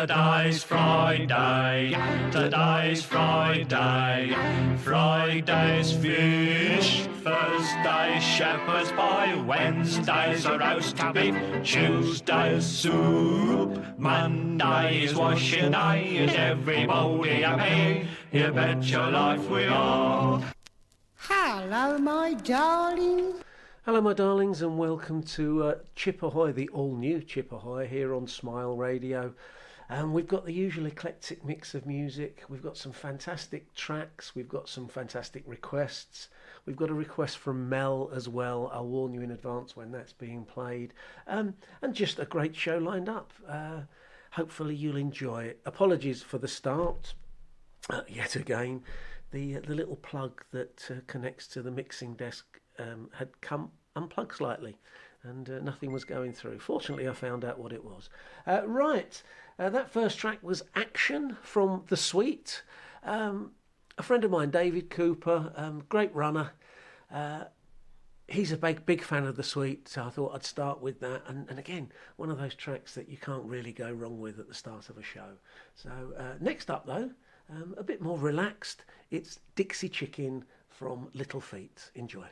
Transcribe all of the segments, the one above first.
Today's Friday, today's Friday. Friday's fish, Thursday's shepherd's pie, Wednesday's a roast beef, Tuesday's soup, Monday's washing day. Is everybody happy? You bet your life we are. Hello, my darling. Hello my darlings, and welcome to Chipp Ahoy, the all new Chipp Ahoy here on Smile Radio. We've got the usual eclectic mix of music. We've got some fantastic tracks, we've got some fantastic requests. We've got a request from Mel as well. I'll warn you in advance when that's being played. And just a great show lined up. Hopefully you'll enjoy it. Apologies for the start. Yet again, the little plug that connects to the mixing desk had come unplugged slightly, and nothing was going through. Fortunately, I found out what it was. That first track was Action from The Sweet. A friend of mine, David Cooper, great runner. He's a big fan of The Sweet, so I thought I'd start with that. And again, one of those tracks that you can't really go wrong with at the start of a show. So next up, though, a bit more relaxed, it's Dixie Chicken from Little Feat. Enjoy.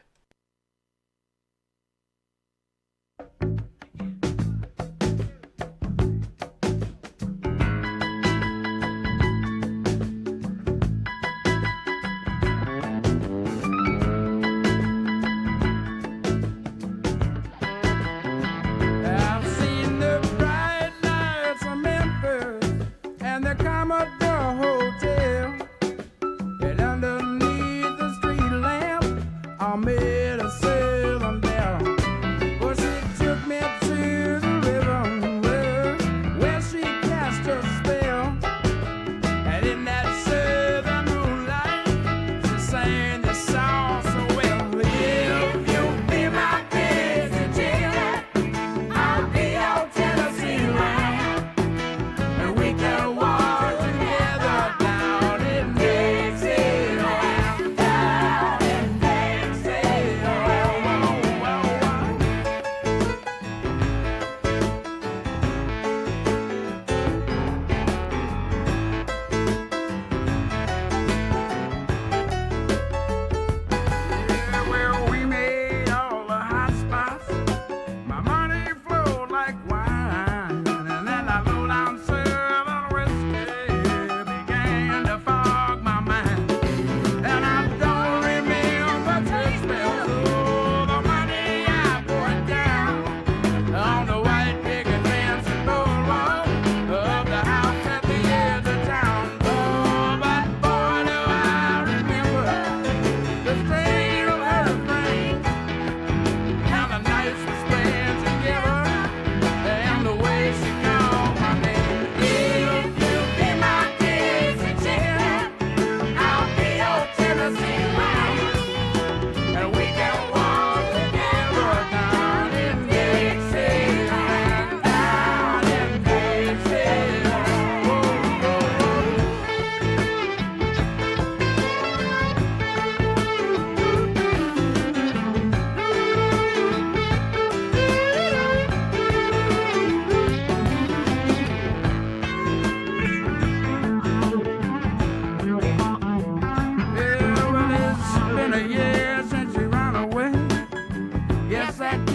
Say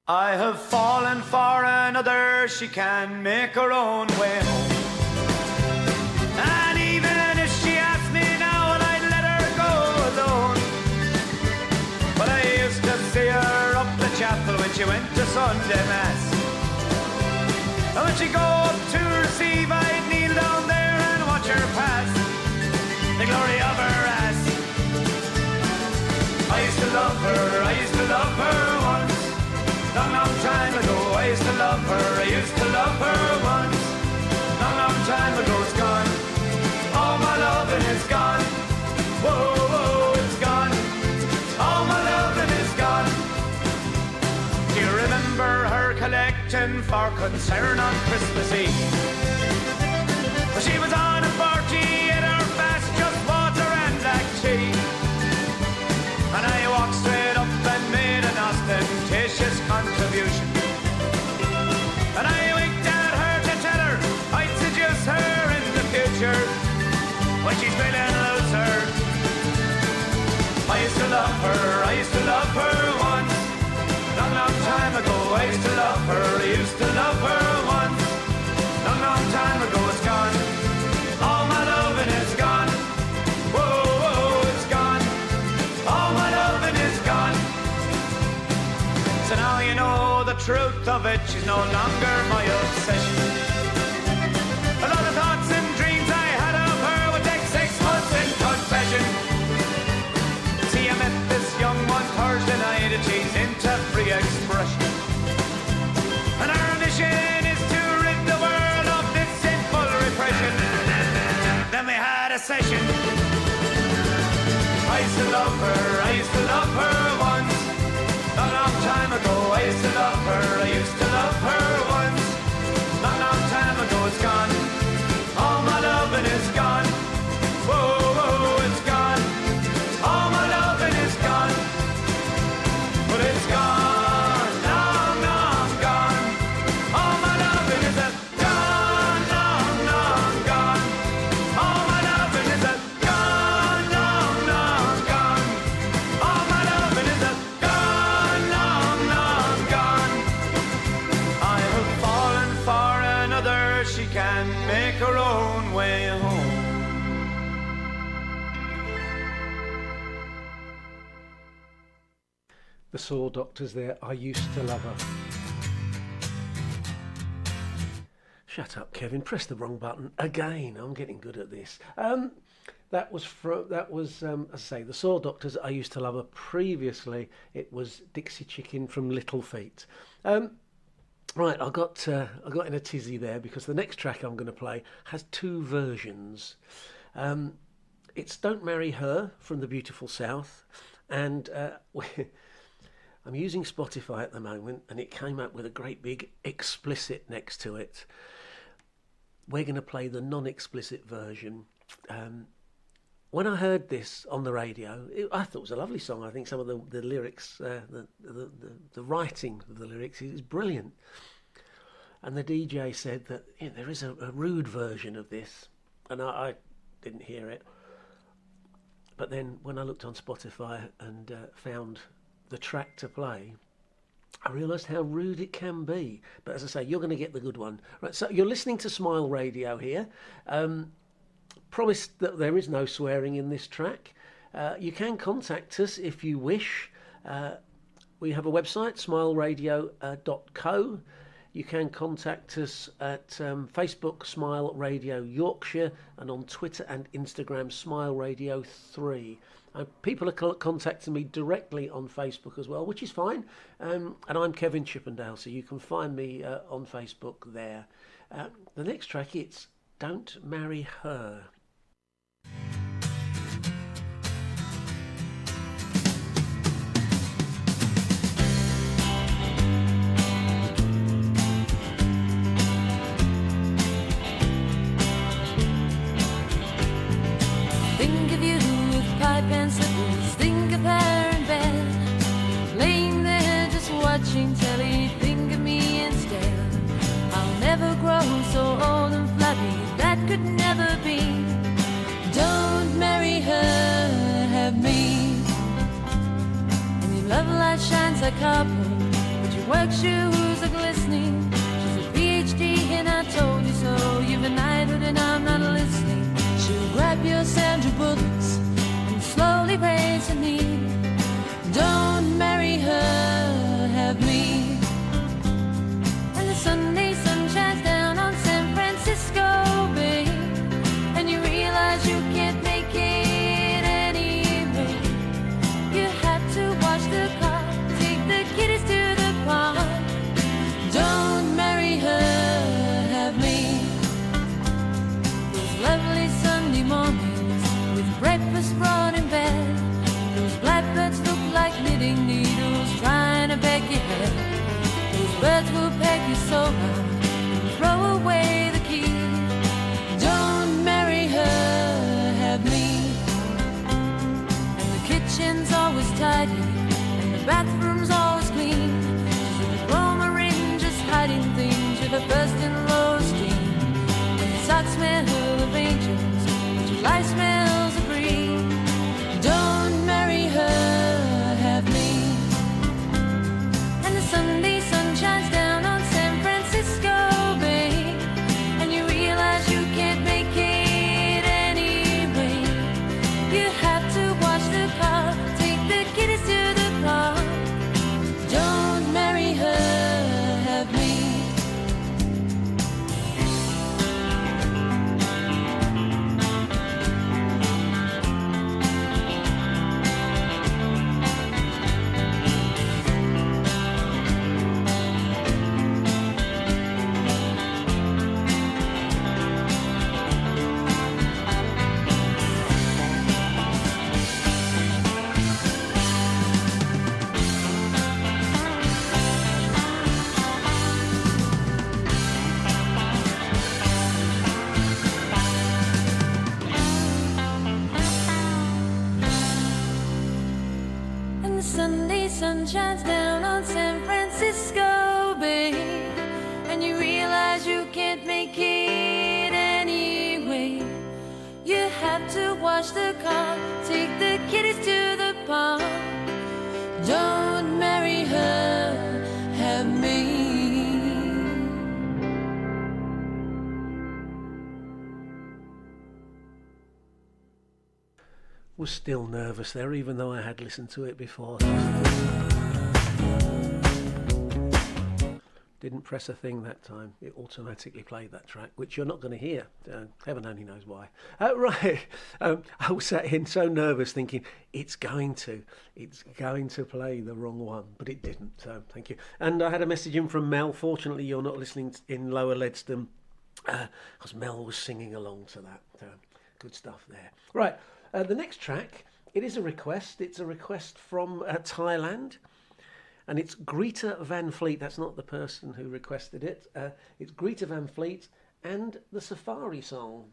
I have fallen for another, she can make her own way home. And even if she asked me now, well, I'd let her go alone. But I used to see her up the chapel when she went to Sunday Mass. And when she'd go up to receive, I'd kneel down there and watch her pass the glory of her ass. I used to love her, I used to love her once. Long, long time ago, I used to love her, I used to love her once. Long, long time ago, it's gone. All my loving is gone. Whoa, whoa, it's gone. All my loving is gone. Do you remember her collecting for concern on Christmas Eve? Well, she was on a 40 in her fast, just water and black tea. And I walked straight up and made an ostentatious contribution. And I winked at her to tell her I'd seduce her in the future when she's feeling looser. I used to love her, I used to love her once. Long, long time ago, I used to love her, I used to love her once. Long, long time ago, it's gone. All my loving is gone. Whoa, whoa, it's gone. All my loving is gone. So now you know the truth of it, she's no longer my obsession. A lot of thoughts and dreams I had of her would take 6 months in confession. See, I met this young one Thursday night and she's into free expression. And her mission is to rid the world of this sinful repression. Then we had a session. I used to love her, I used to love her once. Long, long time ago, I used to love her, I used to love her once. Long, long time ago, it's gone. All my loving is gone. Whoa, whoa, it's gone. All my loving is gone. But it's gone, long, long gone. All my loving is gone, long, long gone. All my loving is gone, long, long gone. All my loving is gone, long, long gone. I have fallen for another, she can make her own way home. The Saw Doctors there, I used to love her. Shut up, Kevin, press the wrong button again. I'm getting good at this. That was, as I say, the Saw Doctors, I used to love her. Previously, it was Dixie Chicken from Little Feat. Right, I got in a tizzy there because the next track I'm going to play has 2 versions. It's Don't Marry Her from the Beautiful South, and I'm using Spotify at the moment, and it came up with a great big explicit next to it. We're going to play the non-explicit version. When I heard this on the radio, I thought it was a lovely song. I think some of the lyrics, the writing of the lyrics is brilliant. And the DJ said that there is a rude version of this, and I didn't hear it. But then when I looked on Spotify and found the track to play, I realised how rude it can be. But as I say, you're going to get the good one. Right, so you're listening to Smile Radio here. Promise that there is no swearing in this track. You can contact us if you wish. We have a website, smileradio.co. You can contact us at Facebook, Smile Radio Yorkshire, and on Twitter and Instagram, Smile Radio 3. People are contacting me directly on Facebook as well, which is fine. And I'm Kevin Chippendale, so you can find me on Facebook there. The next track, it's Don't Marry Her. Think of you with pipe and slippers, think of her in bed, laying there just watching telly, think of me instead. I'll never grow so old and flabby, that could never be. Don't marry her, have me. And your love light shines like copper, but your work shoes are glistening. She's a PhD and I told you so. You've a knighthood and I'm not listening. She'll grab your Sandra Bullets and slowly raise her knee. Don't marry her, have me. And the Sunday sun shines down on San Francisco Bay, and you realize you can't make it anyway. You had to wash the car, take the kiddies to the park. Don't marry her, have me. Those lovely Sunday mornings with breakfast brought in bed, those blackbirds look like knitting needles trying to peck your head. Those birds will peck your soul out and throw away the key. Don't marry her, have me. And the kitchen's always tidy and the bathroom's always clean. She's a diploma ring just hiding things with a first-in-law steam. And the socks smell of angels, but your life smells of green. Don't marry her, have me. And the Sunday sun shines down on San Francisco Bay, and you realize you can't make it anyway. You have to wash the car, take the kiddies to the park. Don't marry her, have me. And the Sunday sun shines down on San Francisco Bay, and you realize you can't make it anyway. You have to wash the car, take the kiddies to the park. Don't marry her, have me. Was still nervous there, even though I had listened to it before. Didn't press a thing that time. It automatically played that track, which you're not going to hear. Heaven only knows why. Right. I was sat in so nervous thinking, it's going to play the wrong one, but it didn't. So thank you. And I had a message in from Mel. Fortunately, you're not listening in Lower Ledston, because Mel was singing along to that. Good stuff there. Right. The next track, it is a request. It's a request from Thailand, and it's Greta Van Fleet. That's not the person who requested it. It's Greta Van Fleet and the Safari song.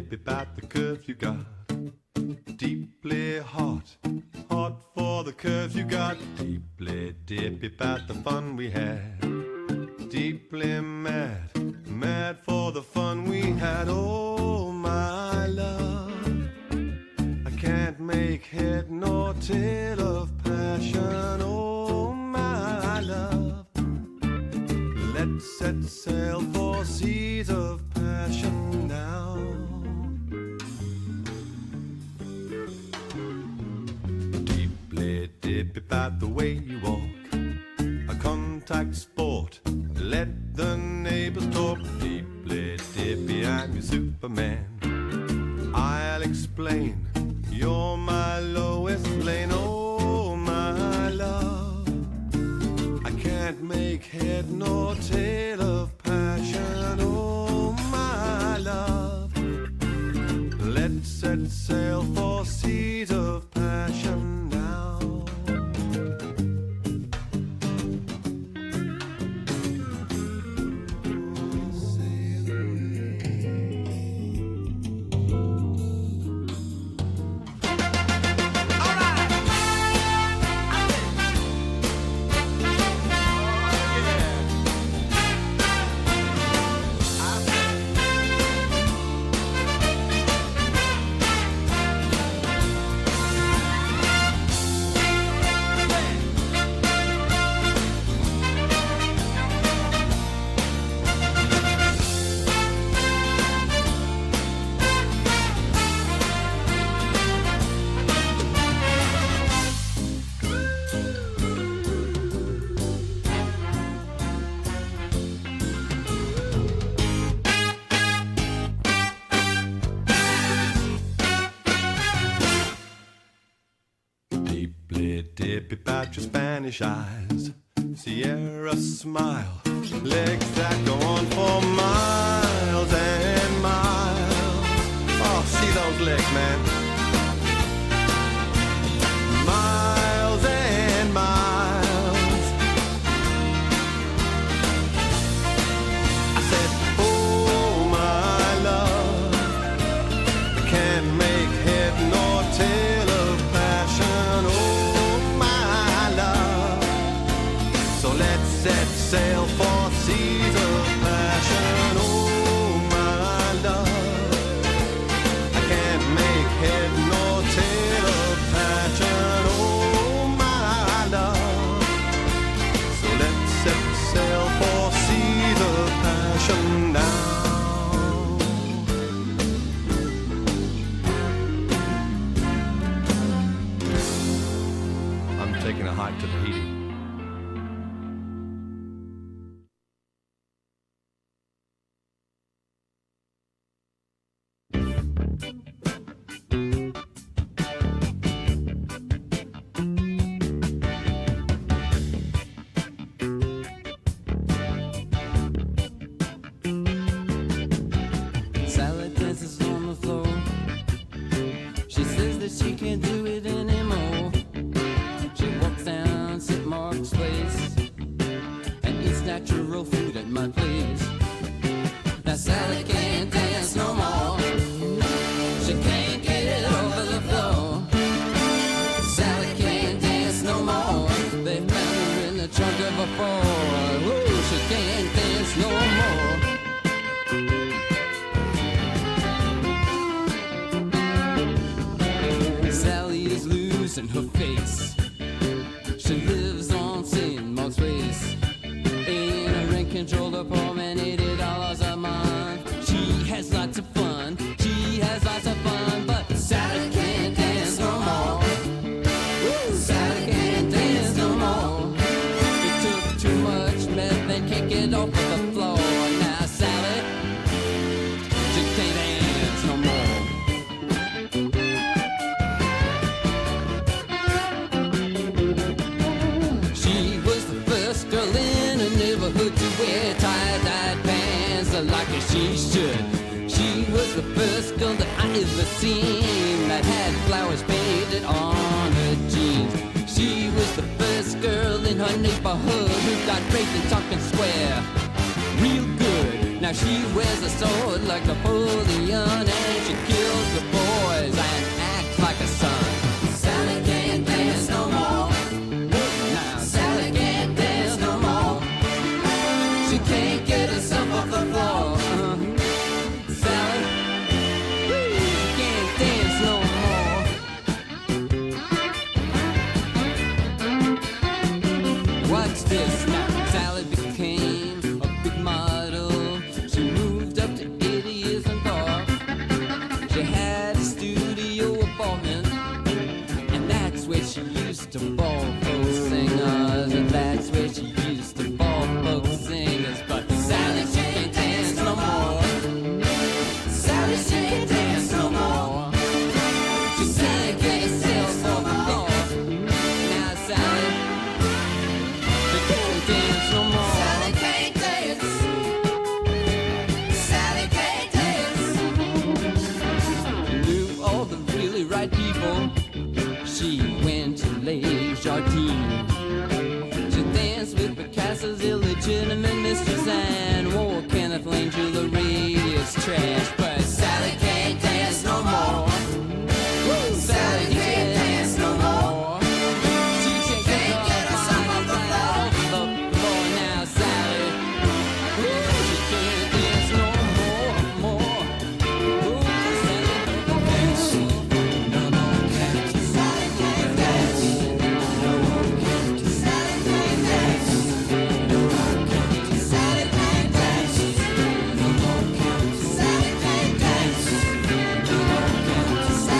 dippy about the curves you got. Deeply hot, hot for the curves you got. Deeply dippy about the fun we had. Deeply mad, mad for the fun we had. Oh my love, I can't make head nor tail of passion. Oh my love, let's set sail for seas of passion now. Deeply dip about the way you walk, a contact sport, let the neighbors talk. Deeply dippy, I'm your Superman, I'll explain, you're my lowest lane. Oh my love, I can't make head nor tail of passion. Oh my love, let's set sail for seas of passion now. Dippy about your Spanish eyes, Sierra smile, legs that go on for miles and miles. Oh, see those legs, man. Miles and miles. I said, oh my love, I can't make head nor tail of passion. Oh, let's set sail for seas of passion. Oh my love, I can't make head nor tail of passion. Oh my love, so let's set sail for seas of passion now. I'm taking a hike to Tahiti. In her face, she lives on St. Mark's Place in a rent-controlled apartment, $80 a month. She has lots of fun, she has lots of fun, but Sally can't dance no more. Woo! Sally can't dance no more. It took too much meth and can't get off of the floor. Now Sally, she can't dance no more. To wear tie-dyed pants like she should. She was the first girl that I ever seen that had flowers painted on her jeans. She was the first girl in her neighborhood who got raped in Tompkins Square. Real good. Now she wears a sword like Napoleon, and she kills the boys and acts like a son. Sally can't dance no more. Now Sally can't dance no more. She can't get herself off the floor. Sally, she can't dance no more. Watch this now. Sally became a big model. She moved up to 80 years and Park. She had a studio apartment, and that's where she used to ball folk singers, and that's where she used to ball folk singers. But Sally, she can't dance no more. Sally, she can't dance no more. She can't get herself off the floor. Now Sally, she can't dance no more. Sally can't dance. Sally can't dance. Knew all the really right people. She went to Les Jardins. She danced with Picasso's illegitimate mistress and wore Kenneth Lane jewelry. Trash, but Sally can't dance no more. Sally can't dance no more. She can't get herself off the floor now, Sally. She can't dance no more. Sally can't dance. No one can. Sally can't dance. No one can. Sally can't dance. No one can. Sally can't dance. No one can. Sally can't dance. No one can.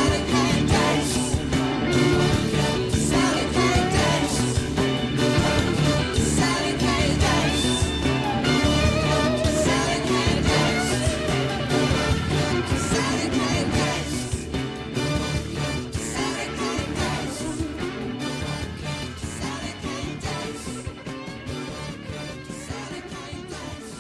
Sally can't dance. No one can. Sally can't dance. No one can. Sally can't dance. No one can. Sally can't dance. No one can. Sally can't dance. No one can. Sally can't dance. No one can. Sally can't dance. Sally can't dance.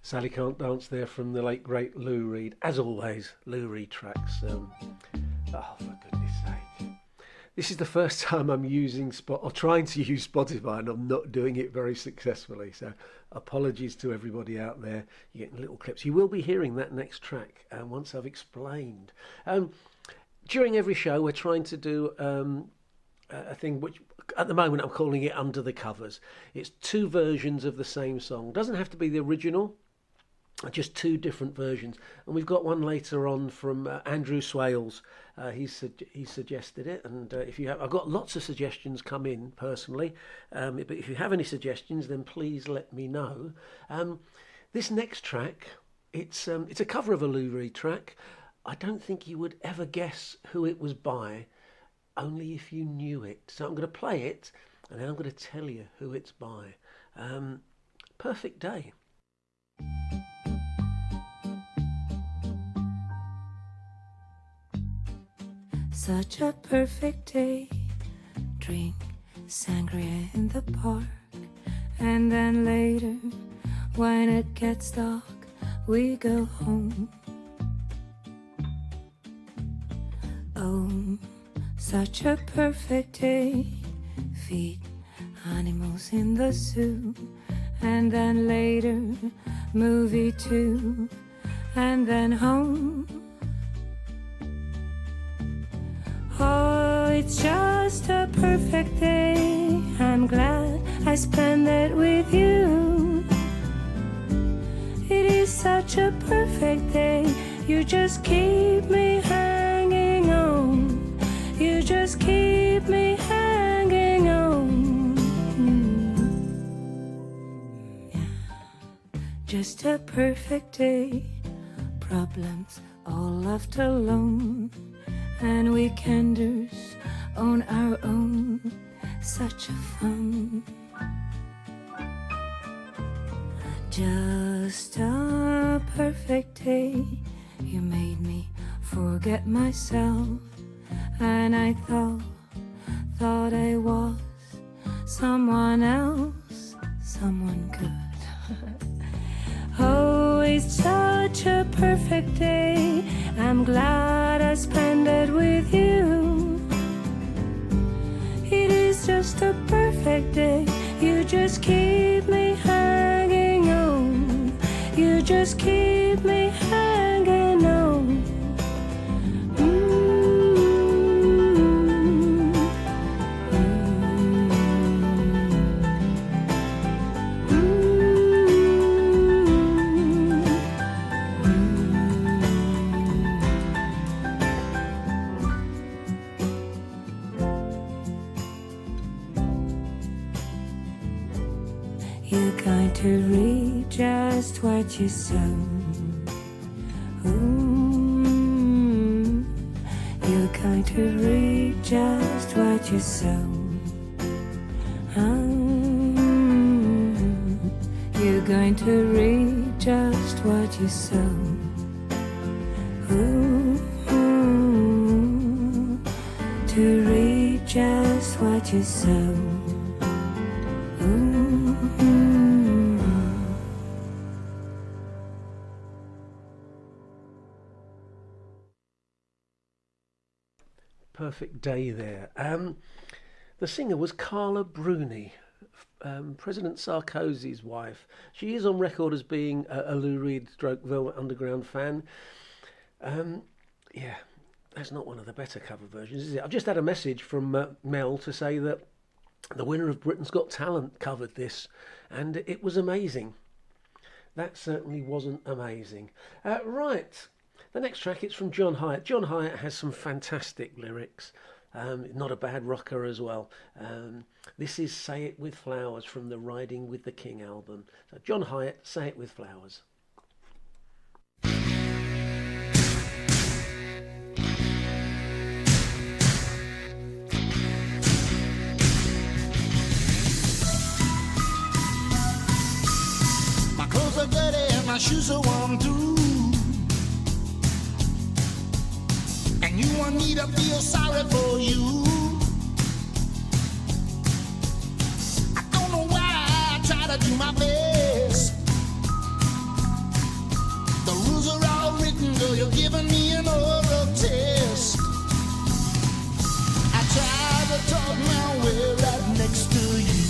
Sally Can't Dance there from the late great Lou Reed. As always, Lou Reed tracks. Oh, for goodness sake. This is the first time I'm using trying to use Spotify, and I'm not doing it very successfully. So apologies to everybody out there. You're getting little clips. You will be hearing that next track once I've explained. During every show, we're trying to do a thing which, at the moment, I'm calling it Under the Covers. It's two versions of the same song. Doesn't have to be the original. Just two different versions, and we've got one later on from Andrew Swales. He suggested it, and if you have, I've got lots of suggestions come in personally. But if you have any suggestions, then please let me know. This next track, it's a cover of a Lou Reed track. I don't think you would ever guess who it was by, only if you knew it. So I'm going to play it, and then I'm going to tell you who it's by. Perfect Day. Such a perfect day. Drink sangria in the park, and then later, when it gets dark, we go home. Oh, such a perfect day. Feed animals in the zoo, and then later, movie too, and then home. Oh, it's just a perfect day. I'm glad I spent it with you. It is such a perfect day. You just keep me hanging on. You just keep me hanging on. Just a perfect day. Problems all left alone, and weekenders on our own. Such a fun. Just a perfect day. You made me forget myself, and I thought I was someone else, someone good. Oh, it's such a perfect day. 'Cause I'm glad I spent it with you. just a perfect day. You just keep me hanging on. You just keep me hanging on. You're going to read just what you sow. Ooh, you're going to read just what you sow. You're going to read just what you sow. Ooh, to read just what you sow. Perfect day there. The singer was Carla Bruni, President Sarkozy's wife. She is on record as being a Lou Reed stroke Velvet Underground fan. Yeah, that's not one of the better cover versions, is it? I've just had a message from Mel to say that the winner of Britain's Got Talent covered this, and it was amazing. That certainly wasn't amazing. Right. The next track, it's from John Hyatt. John Hyatt has some fantastic lyrics. Not a bad rocker as well. This is Say It With Flowers from the Riding With the King album. So John Hyatt, Say It With Flowers. My clothes are dirty and my shoes are warm too. And you want me to feel sorry for you. I don't know why I try to do my best. The rules are all written, girl, you're giving me an oral test. I try to talk my way right next to you,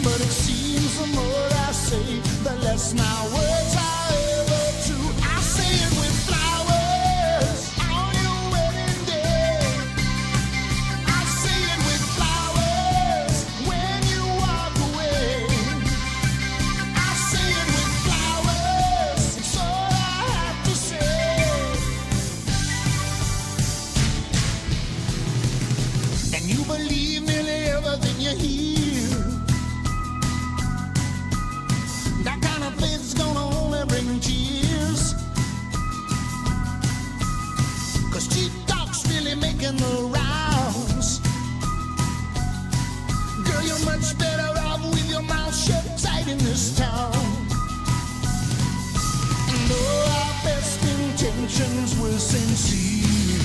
but it seems the more I say, the less my words are ever true. I say it with flowers on your wedding day. I say it with flowers when you walk away. I say it with flowers, it's all I have to say. And you believe nearly everything you hear. That kind of faith's gonna only bring tears. 'Cause cheap talk's really making the rounds. Girl, you're much better off with your mouth shut tight in this town. And though our best intentions were sincere,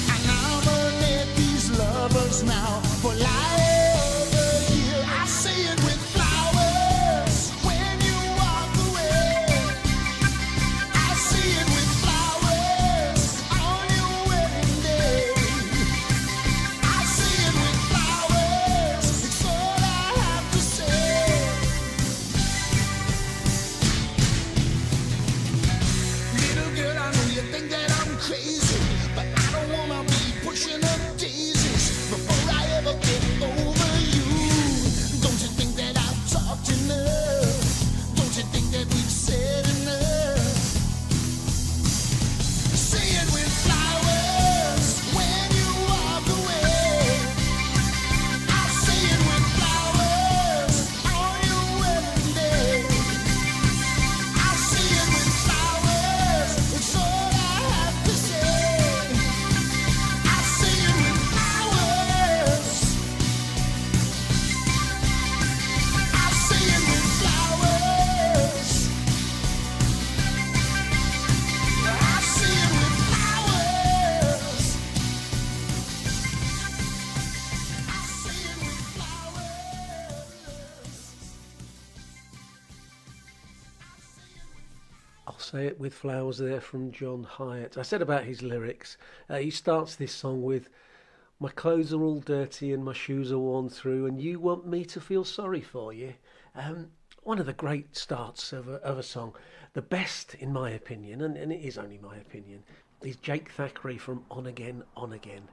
I nominate these lovers now for life. I say it with flowers when you walk away. I say it with flowers on your wedding day. I say it with flowers, it's all I have to say. Little girl, I know you think that I'm crazy, but I don't wanna be pushing up daisies before I ever get over you. Don't you think that I've talked enough? Don't you think that we've said enough? Say it with flowers when you walk away. I say it with flowers on your wedding day. I say it with flowers, it's all I have to say. I say it with flowers. I say it with flowers. I say it with flowers. I say it with flowers. I'll Say It With Flowers there from John Hyatt. I said about his lyrics, he starts this song with, My clothes are all dirty and my shoes are worn through, and you want me to feel sorry for you. One of the great starts of a song. The best, in my opinion, and it is only my opinion, is Jake Thackeray from On Again, On Again.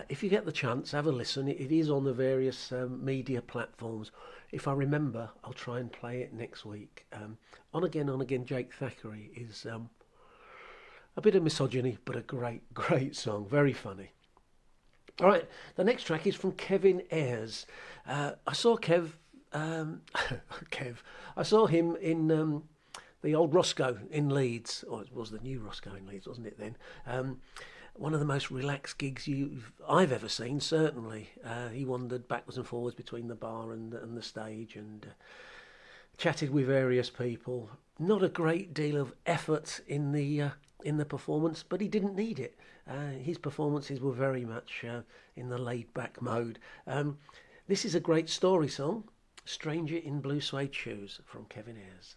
If you get the chance, have a listen. It is on the various media platforms. If I remember, I'll try and play it next week. On Again, Jake Thackeray is a bit of misogyny, but a great, great song. Very funny. All right, the next track is from Kevin Ayres. I saw Kev. I saw him in the old Roscoe in Leeds, or it was the new Roscoe in Leeds, wasn't it then? One of the most relaxed gigs I've ever seen, certainly. He wandered backwards and forwards between the bar and the stage and chatted with various people. Not a great deal of effort in the performance, but he didn't need it. His performances were very much in the laid-back mode. This is a great story song, Stranger in Blue Suede Shoes, from Kevin Ayres.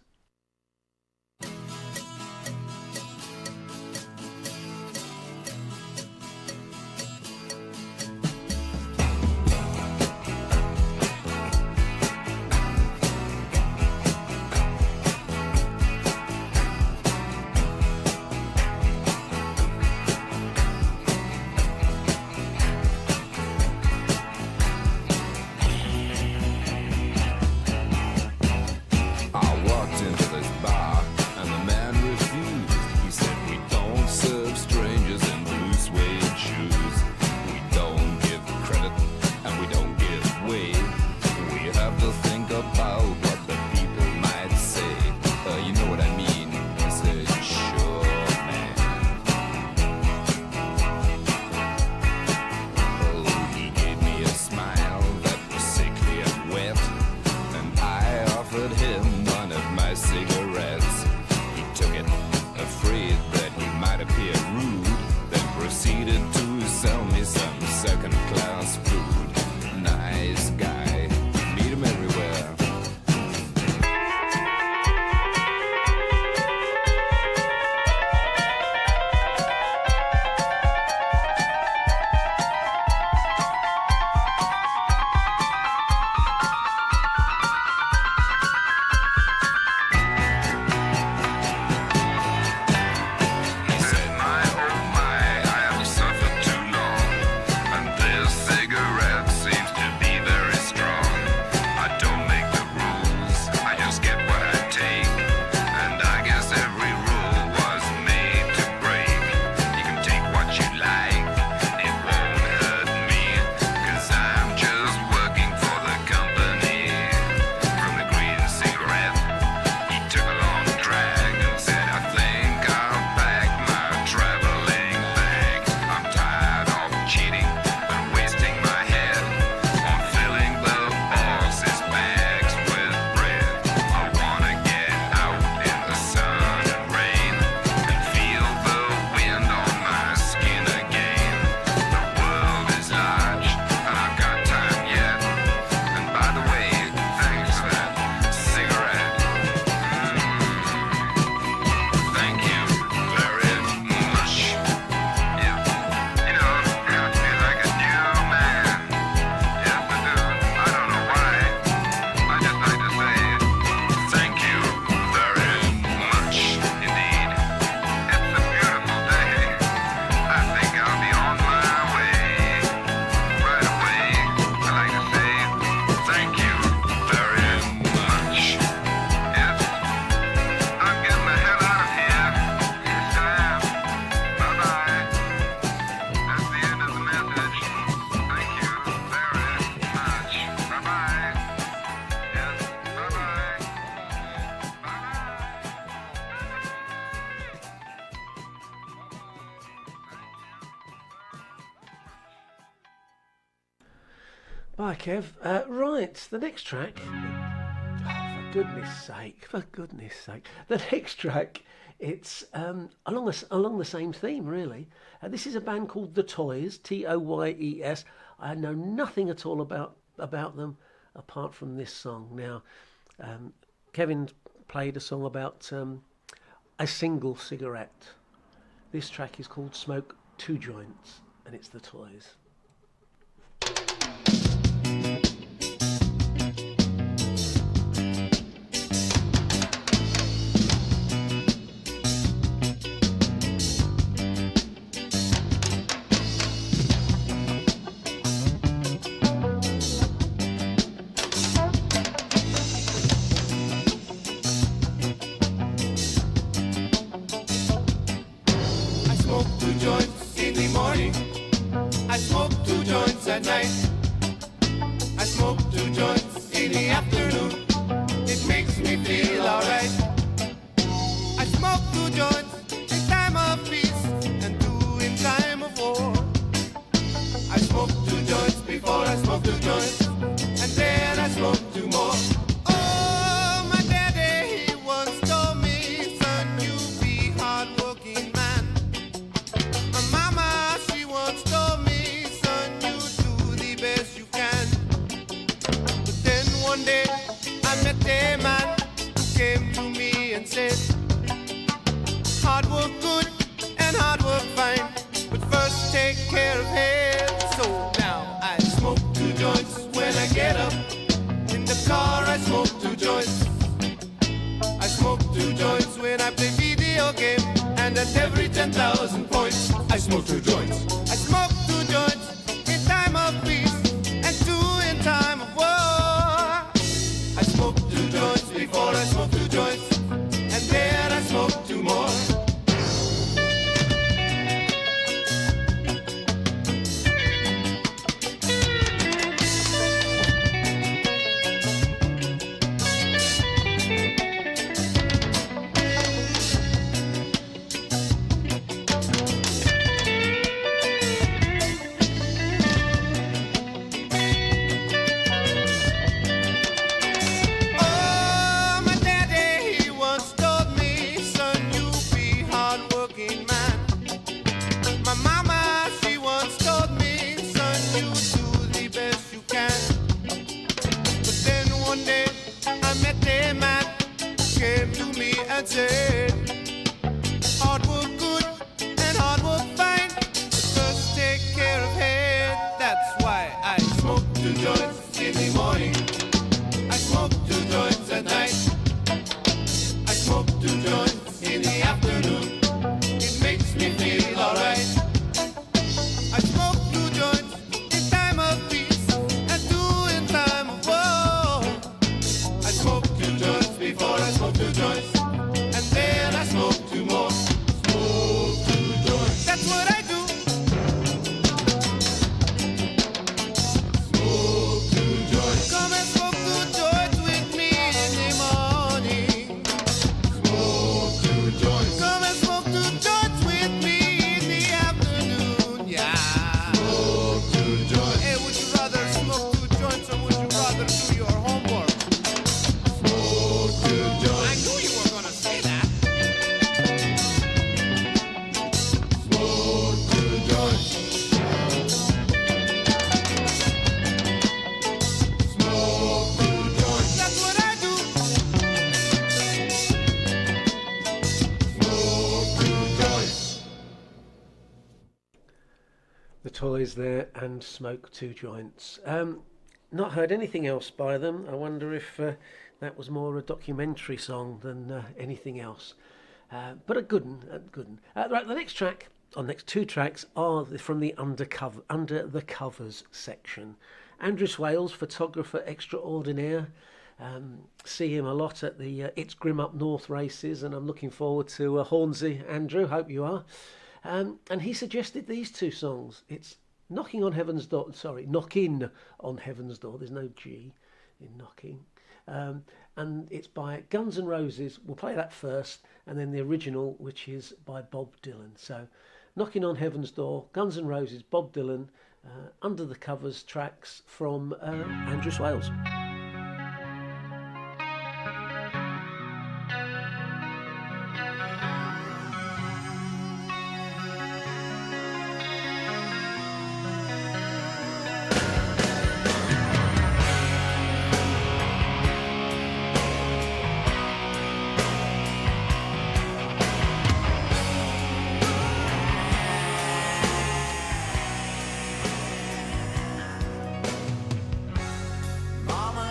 Bye, Kev. Right, the next track. Oh, for goodness sake. The next track, it's along the same theme, really. This is a band called The Toys, Toyes. I know nothing at all about them apart from this song. Now, Kevin played a song about a single cigarette. This track is called Smoke Two Joints, and it's The Toys. I met a man who came to me and said, hard work good and hard work fine, but first take care of health. So now I smoke 2 joints when I get up. In the car I smoke 2 joints. I smoke 2 joints when I play video game, and at every 10,000 points I smoke 2 joints. I smoke 2 joints in time of peace and 2 in time of war. I smoke 2 joints before I smoke 2 joints, and then I smoke 2 more. And said, hard work good and hard work fine, but first take care of head. That's why I smoke 2 joints in the morning, I smoke 2 joints at night, I smoke 2 joints in the afternoon. It makes me feel alright. I smoke 2 joints in time of peace and 2 in time of war. I smoke 2 joints before I smoke 2 joints, then I smoke 2 more. Smoke 2 joints. That's what I do. Smoke 2 joints. Come and smoke 2 joints with me in the morning. Smoke 2 joints. Come and smoke 2 joints with me in the afternoon. Yeah. Smoke 2 joints. Hey, would you rather smoke 2 joints or would you rather do your homework? Smoke 2 joints. I knew you were gonna say that. The Toys there and Smoke 2 Joints. Not heard anything else by them. I wonder if that was more a documentary song than anything else. But a good one. Right, the next next 2 tracks are from the Under the Covers section. Andrew Swales, photographer extraordinaire. See him a lot at the It's Grim Up North races, and I'm looking forward to Hornsey. Andrew, hope you are. And he suggested these 2 songs. It's Knocking on Heaven's Door. Sorry, Knockin' on Heaven's Door. There's no G in knocking. And it's by Guns N' Roses. We'll play that first, and then the original, which is by Bob Dylan. So, Knocking on Heaven's Door, Guns N' Roses, Bob Dylan, Under the Covers tracks from Andrew Swales. Mama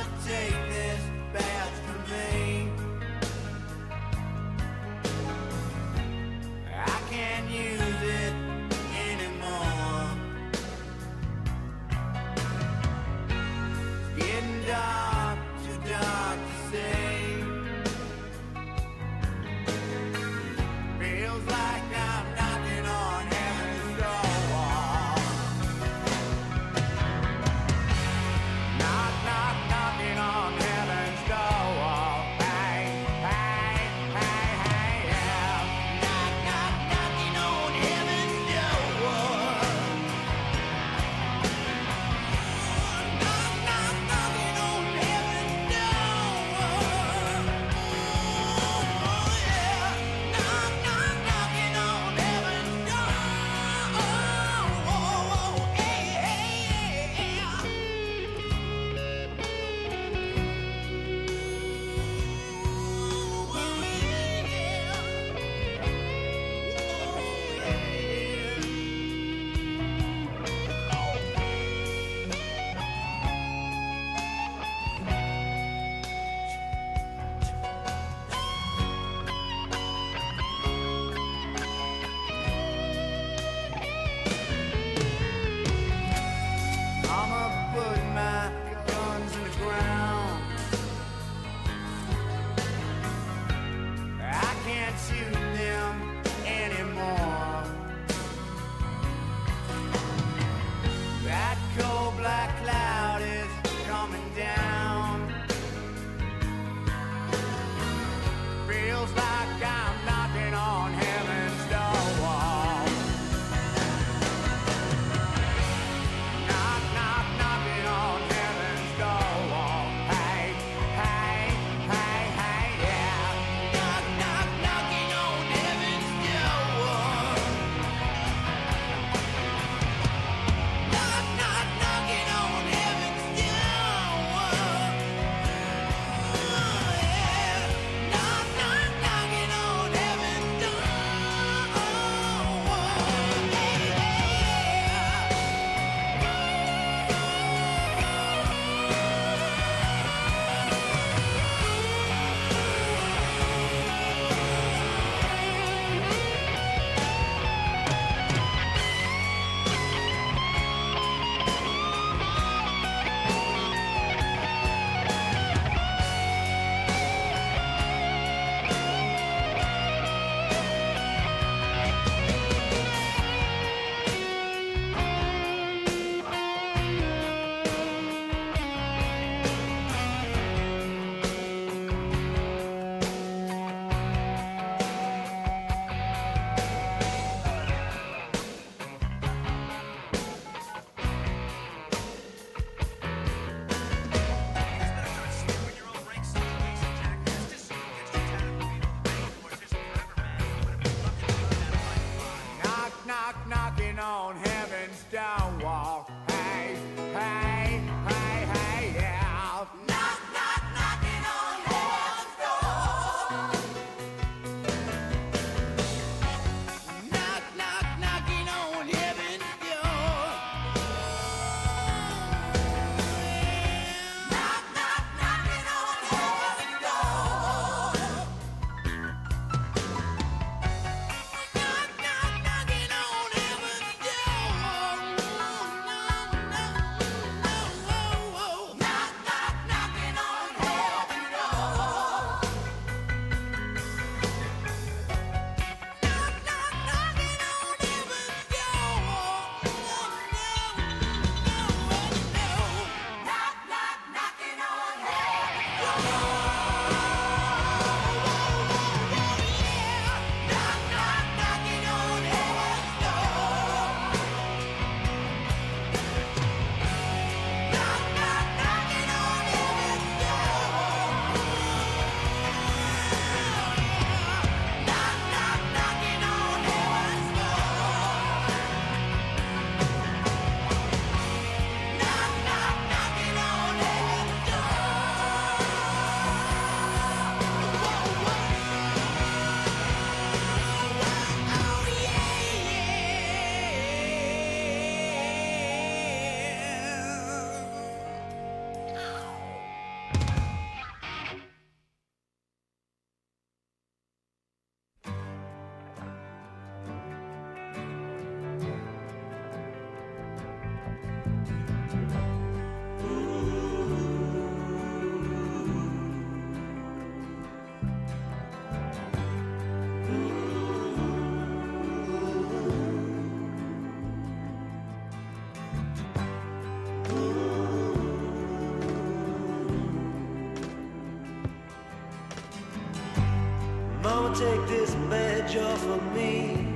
Mama, take this badge off of me.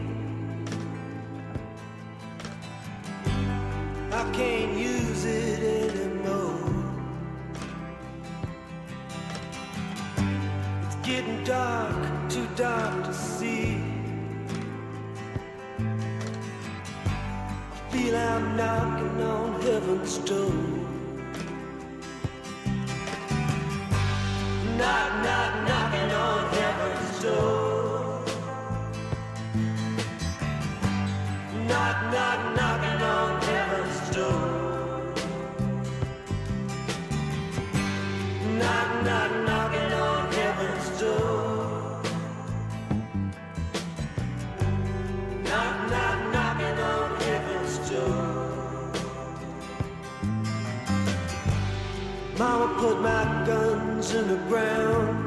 I can't use it anymore. It's getting dark, too dark to see. I feel I'm knocking on heaven's door. Knock, knock, knocking on heaven's door. Knock, knock, knocking on heaven's door. Knock, knock, knocking on heaven's door. Knock, knock, knocking on heaven's door. Mama put my guns in the ground.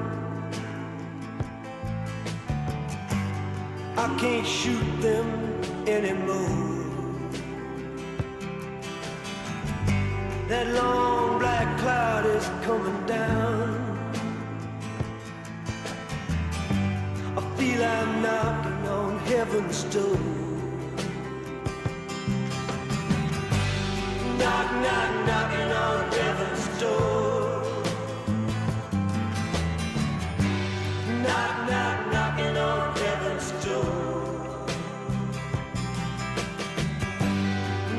I can't shoot them anymore. That long black cloud is coming down. I feel I'm knocking on heaven's door. Knock, knock, knocking on heaven's door. Knock, knock, knocking on heaven's door.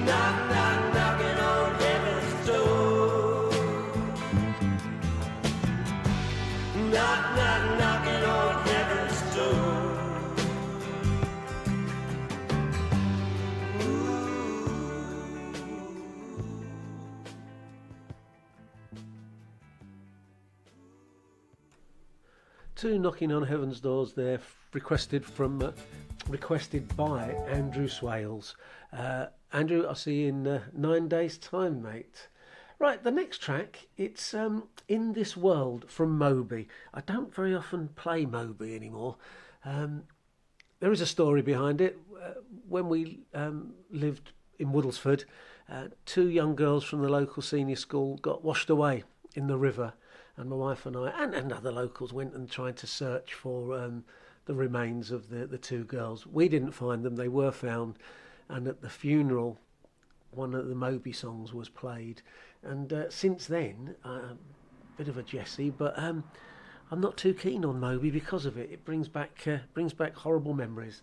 Knock, knock, knocking on heaven's door. Knock, knock, knocking on heaven's door. Two Knocking on Heaven's Doors there, requested by Andrew Swales. Andrew, I'll see you in 9 days' time, mate. Right, the next track, it's In This World from Moby. I don't very often play Moby anymore. There is a story behind it. When we lived in Woodlesford, two young girls from the local senior school got washed away in the river. And my wife and I, and other locals, went and tried to search for the remains of the two girls. We didn't find them, they were found. And at the funeral, one of the Moby songs was played. And since then, bit of a Jessie, but I'm not too keen on Moby because of it. It brings back horrible memories.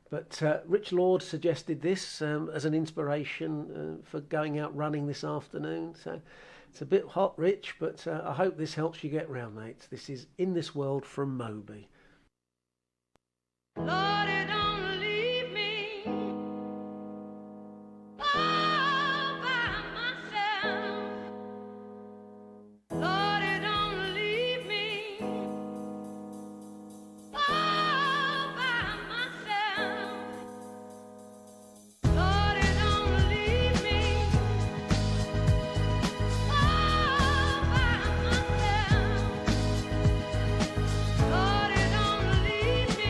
But Rich Lord suggested this as an inspiration for going out running this afternoon. So it's a bit hot, Rich, but I hope this helps you get round, mates. This is In This World from Moby. Lord, it don't leave me all by myself. Lord, it don't leave me all by myself. Lord, it don't leave me all by myself. Lord, it don't leave me.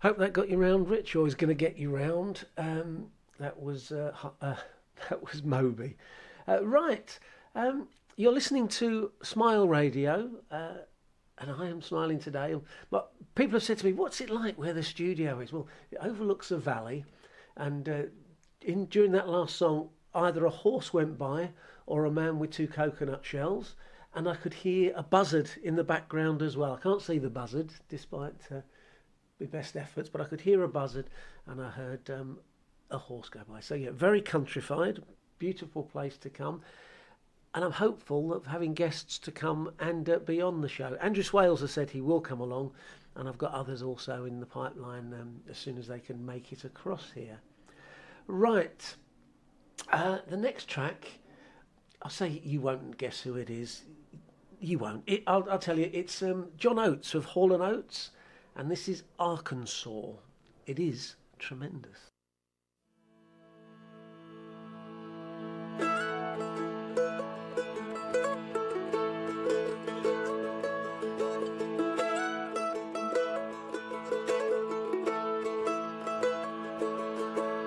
Hope that got you round, Rich, or is going to get you round. That was Moby. Right, you're listening to Smile Radio, and I am smiling today. But people have said to me, "What's it like where the studio is?" Well, it overlooks a valley, and during that last song, either a horse went by or a man with 2 coconut shells, and I could hear a buzzard in the background as well. I can't see the buzzard, despite my best efforts, but I could hear a buzzard, and I heard a horse go by. So yeah, very countrified, beautiful place to come, and I'm hopeful of having guests to come and be on the show. Andrew Swales has said he will come along, and I've got others also in the pipeline as soon as they can make it across here. Right, the next track, I'll say you won't guess who it is. You won't. I'll tell you, it's John Oates of Hall & Oates, and this is Arkansas. It is tremendous.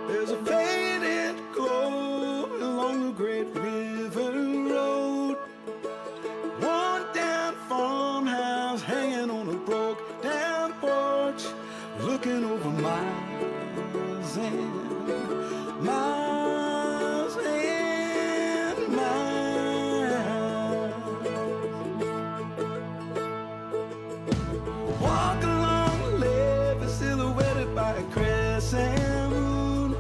There's a faded glow along the great river road. Worn down farmhouse hanging on a broke down porch, looking over miles and miles and miles. Walk along the levee silhouetted by a crescent moon.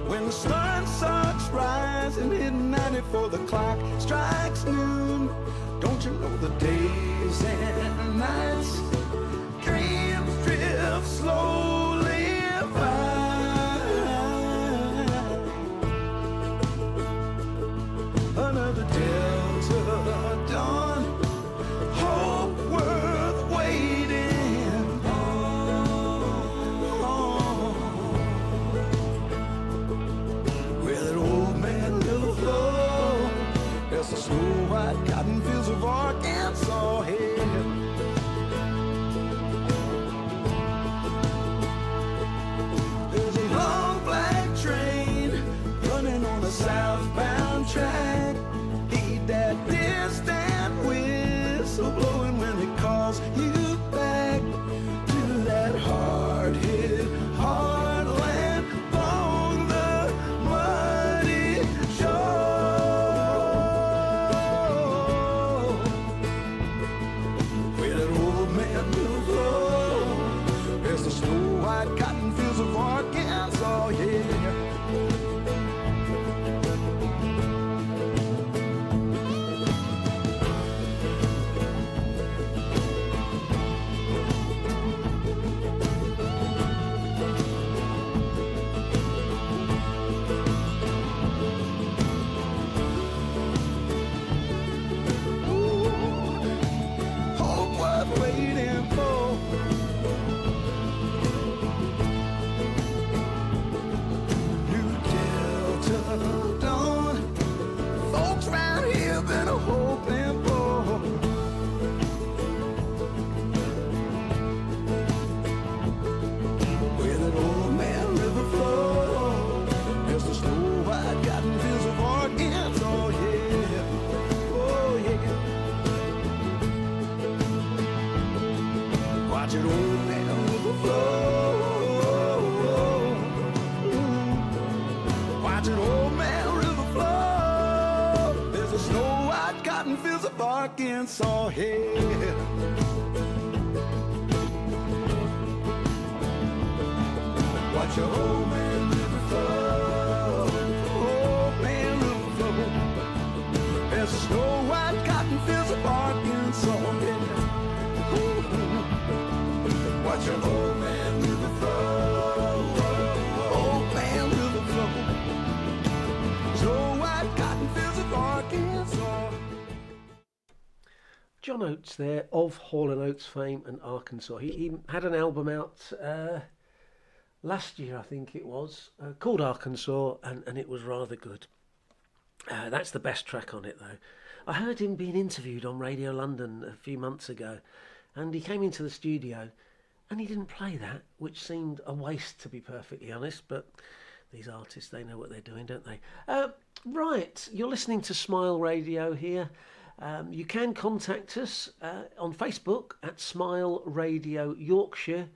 When the sun starts rising, hitting 90 before the clock strikes noon. Don't you know the days and nights, dreams drift slowly by. Another delta dawn, hope worth waiting on. Where that old man river flow, there's the snow white cotton fields of Arkansas here. There's a long black train running on a southbound track. Heed that distant whistle blowing when it calls you back to that hard-hit heartland on the muddy shore. Where that old man will flow, there's the snow-white cotton fields of Arkansas, yeah. Hope worth waiting for. New Delta dawn, folks round here been a hoping for. Where that old man river flow, there's the snow white cotton fields of Arkansas, yeah. Oh yeah. Watch it, old man river flow. Watch it, old man river flow. There's the snow white cotton fields of Arkansas, yeah. Watch your old man river flow. Old man river flow. There's the snow white cotton fields of Arkansas, yeah. Watch your old man river flow. Old man river flow. Snow white cotton fields of Arkansas. John Oates there, of Hall & Oates fame and Arkansas. He had an album out last year, I think it was, called Arkansas, and it was rather good. That's the best track on it, though. I heard him being interviewed on Radio London a few months ago, and he came into the studio, And he didn't play that, which seemed a waste, to be perfectly honest, but these artists, they know what they're doing, don't they? Right, you're listening to Smile Radio here. You can contact us on Facebook at Smile Radio Yorkshire,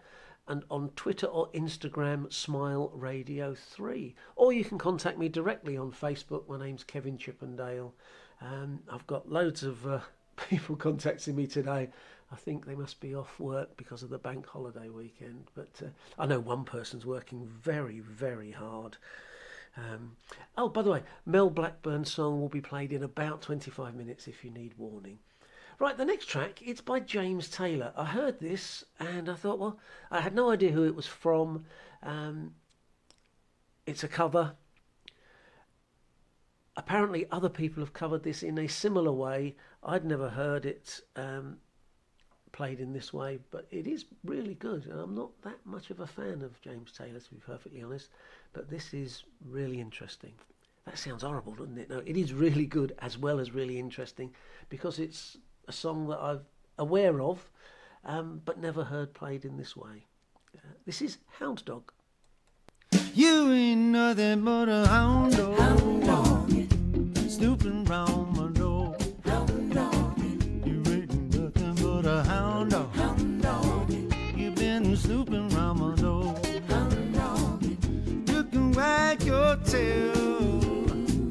and on Twitter or Instagram, Smile Radio 3. Or you can contact me directly on Facebook. My name's Kevin Chippendale. I've got loads of people contacting me today. I think they must be off work because of the bank holiday weekend. But I know one person's working very, very hard. Oh, by the way, Mel Blackburn's song will be played in about 25 minutes if you need warning. Right, the next track, it's by James Taylor. I heard this and I thought, well, I had no idea who it was from. It's a cover. Apparently other people have covered this in a similar way. I'd never heard it played in this way, but it is really good. And I'm not that much of a fan of James Taylor, to be perfectly honest, but this is really interesting. That sounds horrible, doesn't it? No, it is really good as well as really interesting, because it's a song that I'm aware of, but never heard played in this way. This is Hound Dog. You ain't nothing but a hound dog, hound dog. Snooping round my door. Hound dog. You ain't nothing but a hound dog, hound dog. You've been snooping round my door. Hound dog. You can wag your tail,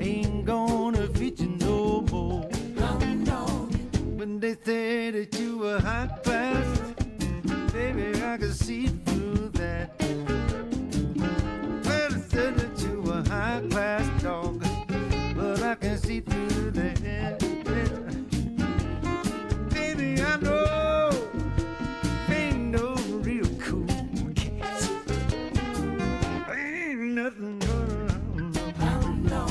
ain't gonna fit you no more. Hound dog. When they say that you were high class, baby, I can see through that. Well, they said that you were high class dog, but I can see through that. Baby, I know ain't no real cool cat. Ain't nothing but a hound dog.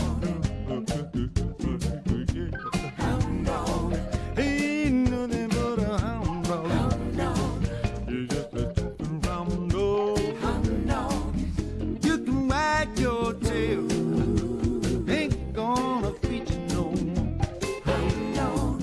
Hound dog. Ain't nothing but a hound dog. Hound dog. You're just a jumping round dog. Hound dog. You can wag your tail, ain't gonna feed you no more. Hound dog.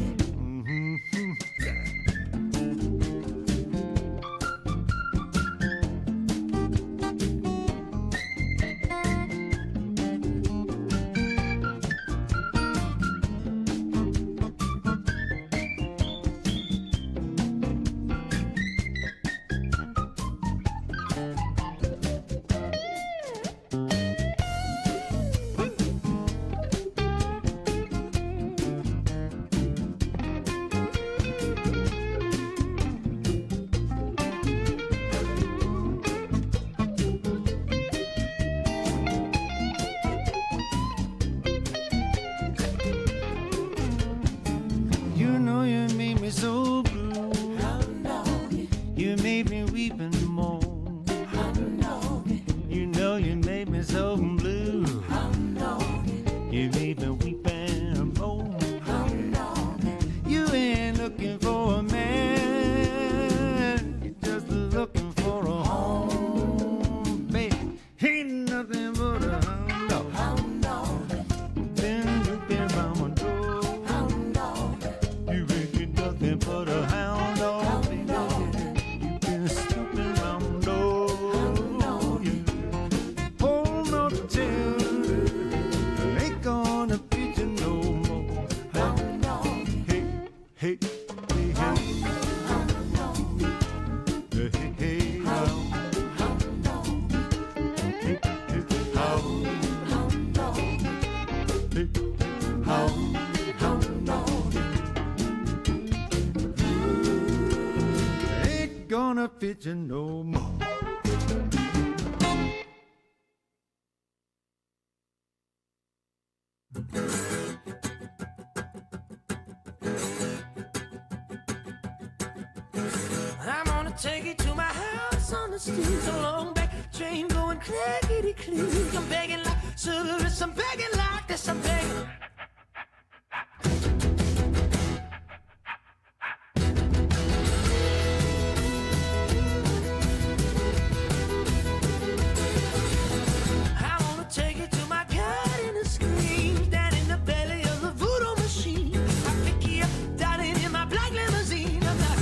You know you made me so blue. Hound dog. You made me weep and moan. Hound dog. You know you made me so blue. Hound dog. You made me weep and moan. Hound dog. You ain't looking for a man, you're just looking for a home, baby. Ain't nothing but a hound dog. Hound dog. Been looking round my door. Hound dog. You ain't nothing but a hound dog. Hound dog. You've been snooping round my door. Hound dog. Yeah. Hold on to tail, ain't gonna beat you no more. Hound dog. Hey, hey, hey, hey. Hound dog. Hey, hey, hey, hound. Hound dog. Hey, hey, hound. Hound dog. Hey, hound. Hound dog. Ain't gonna fit you no more. I'm gonna take you to my house on the street. A long back train going clickety click. I'm begging like service, I'm begging like this, I'm begging. I wanna take you to my cat in the screen, down in the belly of the voodoo machine. I pick you up, darling, in my black limousine. I'm like,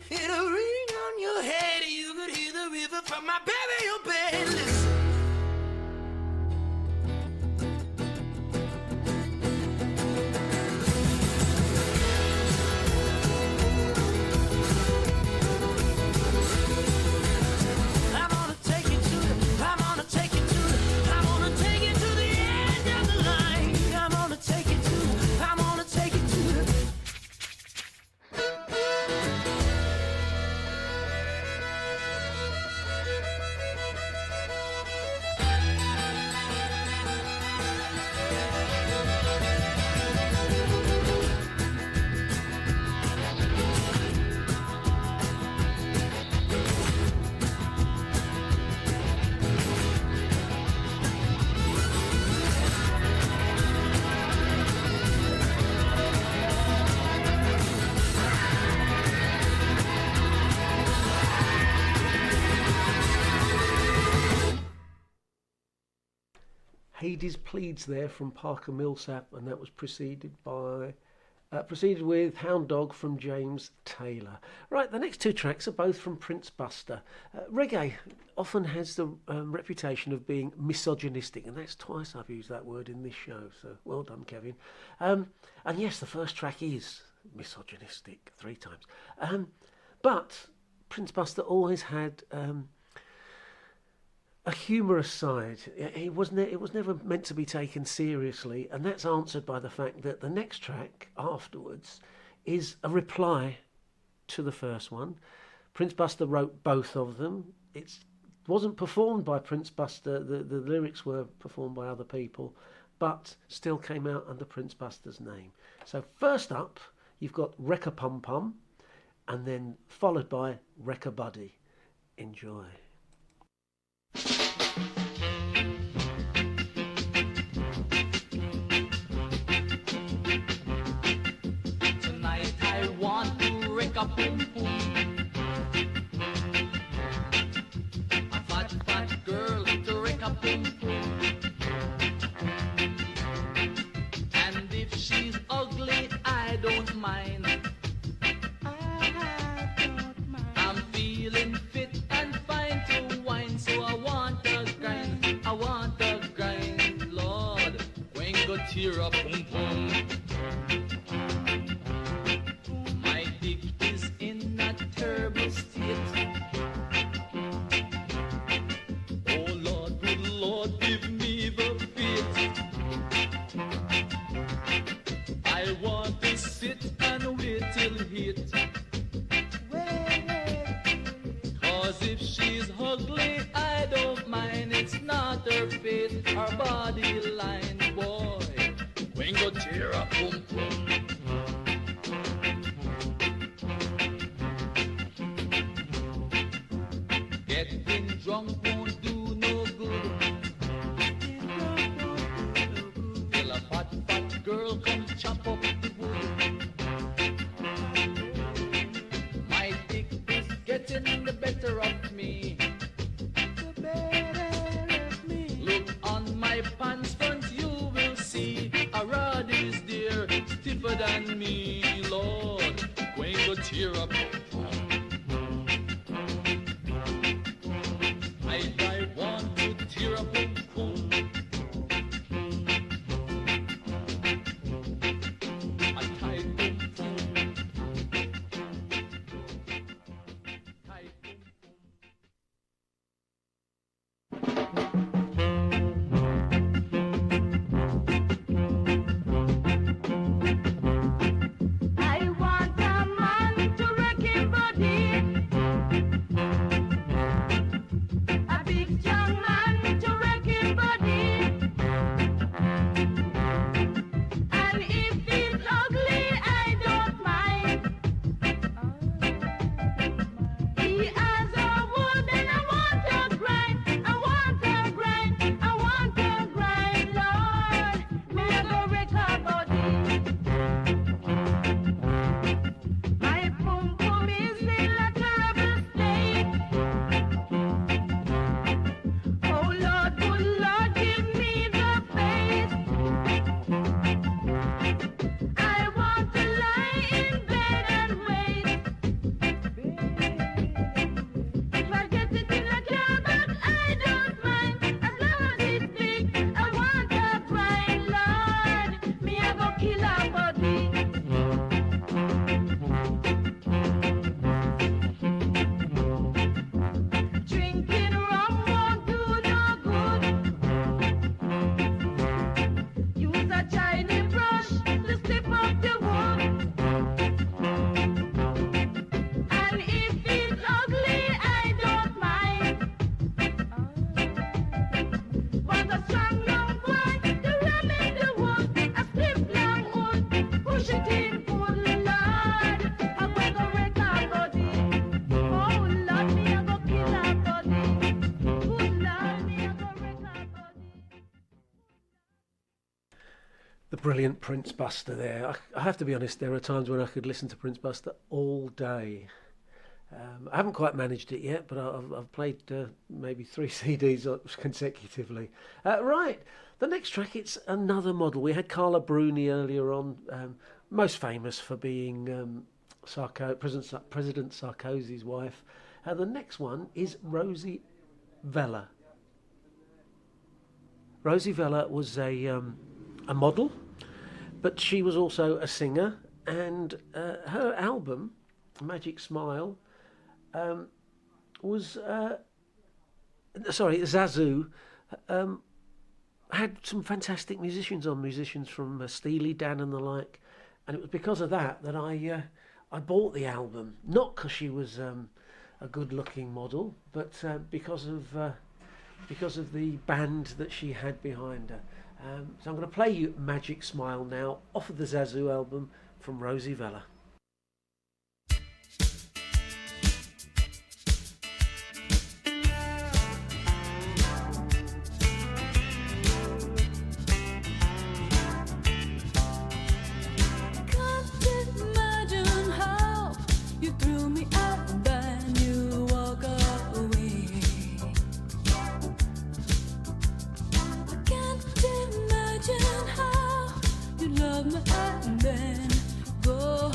steady. It'll ring on your head. You could hear the river from my burial bed. Listen. Hades Pleads there from Parker Millsap, and that was preceded with Hound Dog from James Taylor. Right, the next two tracks are both from Prince Buster. Reggae often has the reputation of being misogynistic, and that's twice I've used that word in this show, so well done, Kevin. And yes, the first track is misogynistic 3 times. But Prince Buster always had a humorous side. It was never meant to be taken seriously, and that's answered by the fact that the next track afterwards is a reply to the first one. Prince Buster wrote both of them. It wasn't performed by Prince Buster. The lyrics were performed by other people, but still came out under Prince Buster's name. So first up, you've got Wreck-a Pum Pum, and then followed by Wreck-a Buddy. Enjoy. Tonight I want to wreck a boom boom. A fat girl to wreck a boom boom. And if she's ugly, I don't mind. I'm feeling fit and fine to wine, so I want a grind, Lord. When go tear up, boom boom. My dick is in a terrible state. Oh Lord, good Lord, give me the faith. I want to sit and wait till hit. Cause if she's ugly, I don't mind. It's not her face, her body line, boy. When The brilliant Prince Buster there. I have to be honest, there are times when I could listen to Prince Buster all day. I haven't quite managed it yet, but I've played maybe 3 CDs consecutively. Right, the next track, it's another model. We had Carla Bruni earlier on, most famous for being President Sarkozy's wife. The next one is Rosie Vella. Rosie Vella was a model, but she was also a singer, and her album, Magic Smile, Zazu, had some fantastic musicians from Steely Dan and the like, and it was because of that I bought the album, not because she was a good-looking model, but because of the band that she had behind her. So I'm going to play you Magic Smile now, off of the Zazu album from Rosie Vella. Love me and then go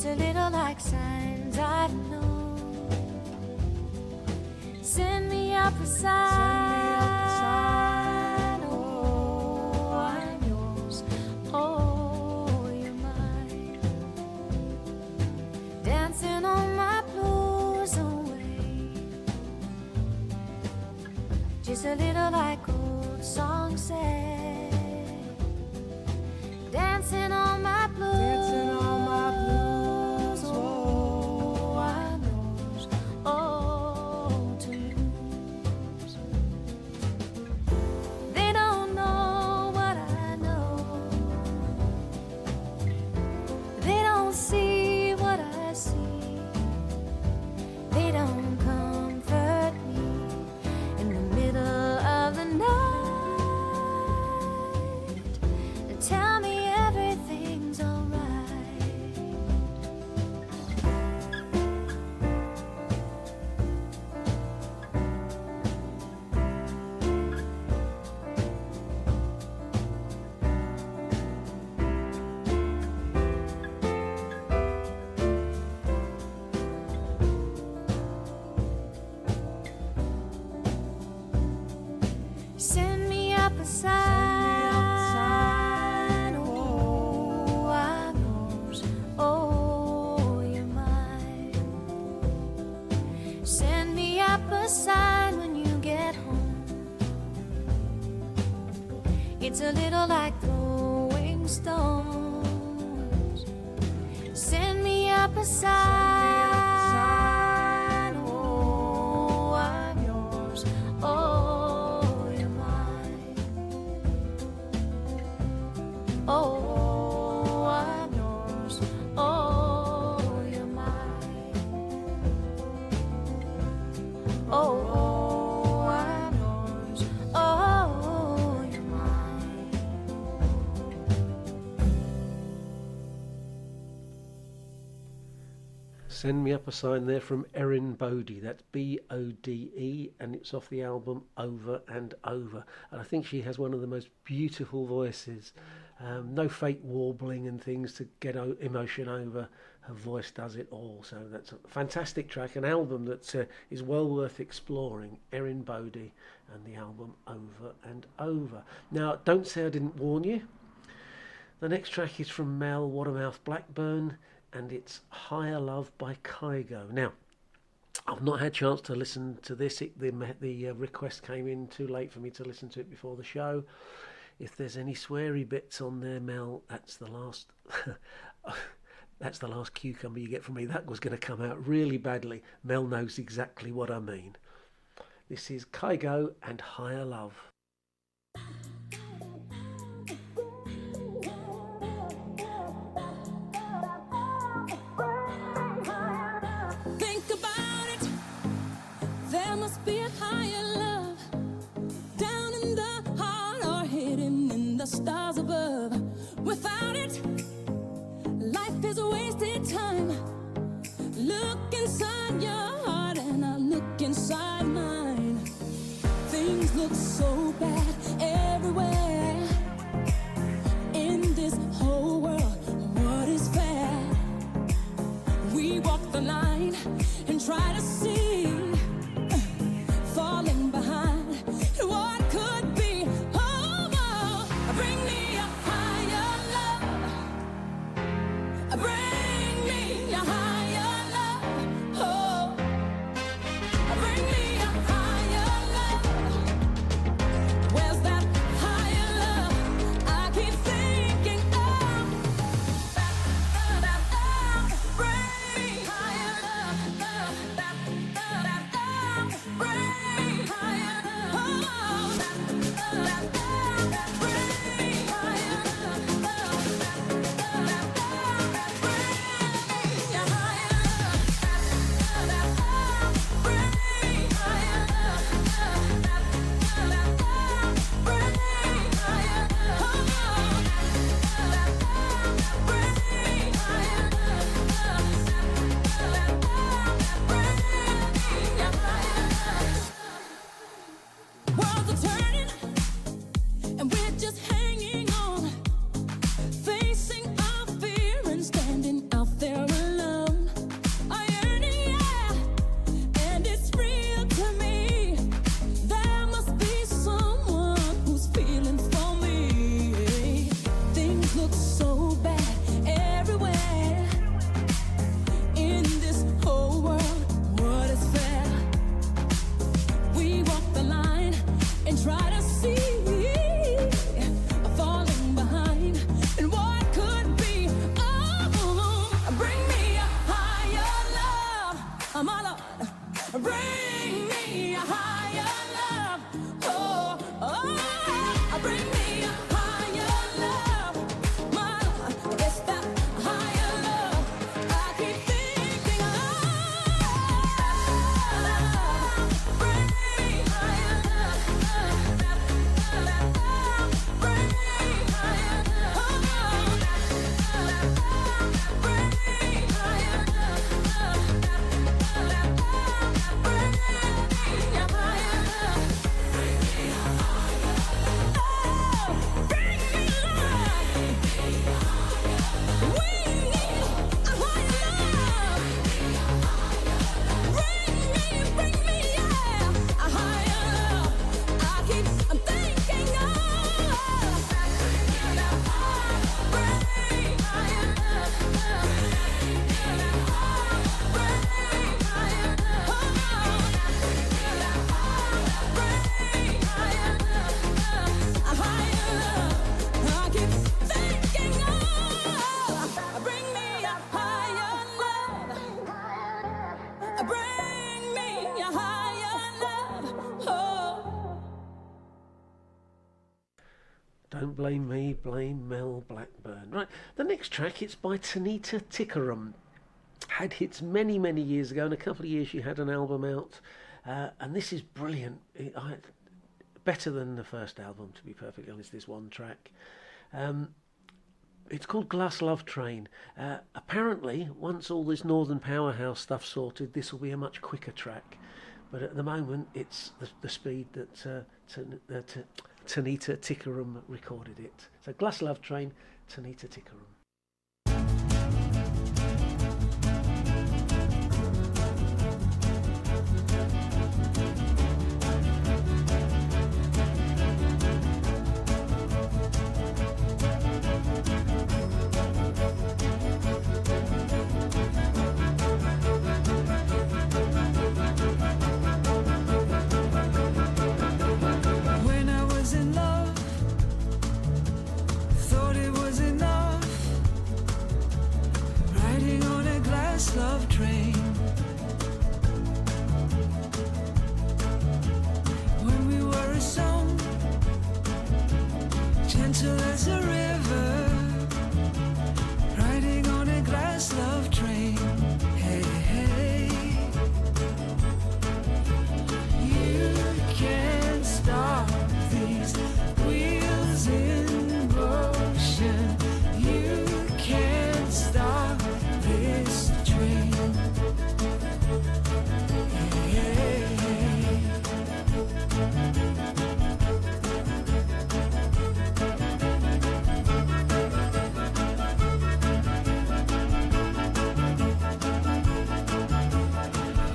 just a little like signs I know. Send me up a sign. Oh, I'm yours. Oh, you're mine. Dancing on my blues away. Just a little like old songs say. Dancing on my blues. Dancing on my blues. Oh, I'm yours. Oh, to lose. They don't know what I know. They don't see what I see. They don't comfort me in the middle of the night. Tell me everything's alright. Send me up a sign. Oh, I'm yours. Oh, you're mine. Send me up a sign when you get home. It's a little like throwing stones. Send me up a sign. Oh, I'm yours. Oh, you're mine. Oh, I'm yours. Oh, you're mine. Oh, I'm yours. Oh, you're mine. Send Me Up a Sign there from Erin Bodie. That's Bode, and it's off the album Over and Over. And I think she has one of the most beautiful voices. No fake warbling and things to get emotion over. Her voice does it all. So that's a fantastic track, an album that is well worth exploring. Erin Bodie and the album Over and Over. Now, don't say I didn't warn you. The next track is from Mel Watermouth Blackburn, and it's Higher Love by Kygo. Now, I've not had a chance to listen to this. The request came in too late for me to listen to it before the show. If there's any sweary bits on there, Mel, that's the last that's the last cucumber you get from me. That was going to come out really badly. Mel knows exactly what I mean. This is Kygo and Higher Love. Think about it. There must be a higher love down in the heart or hidden in the stars above. Without it, life is a wasted time. Look inside your heart and I look inside mine. Things look so bad everywhere. In this whole world, what is fair? We walk the line and try to see, falling behind what could be. Oh, oh, bring me a higher love. Bring me a higher love. Oh, bring me a higher love. Where's that higher love I keep thinking of? Bring me higher love. Don't blame me, blame Mel Blackburn. Right, the next track, it's by Tanita Tikaram. Had hits many, many years ago. In a couple of years she had an album out. And this is brilliant. Better than the first album, to be perfectly honest, this one track. It's called Glass Love Train. Apparently, once all this Northern Powerhouse stuff sorted, this will be a much quicker track. But at the moment, it's the speed that Tanita Tikaram recorded it. So Glass Love Train, Tanita Tikaram. Love train. When we were a song, gentle as a river, riding on a glass love train. Hey, hey, you can't stop these wheels in motion. You can't stop this train.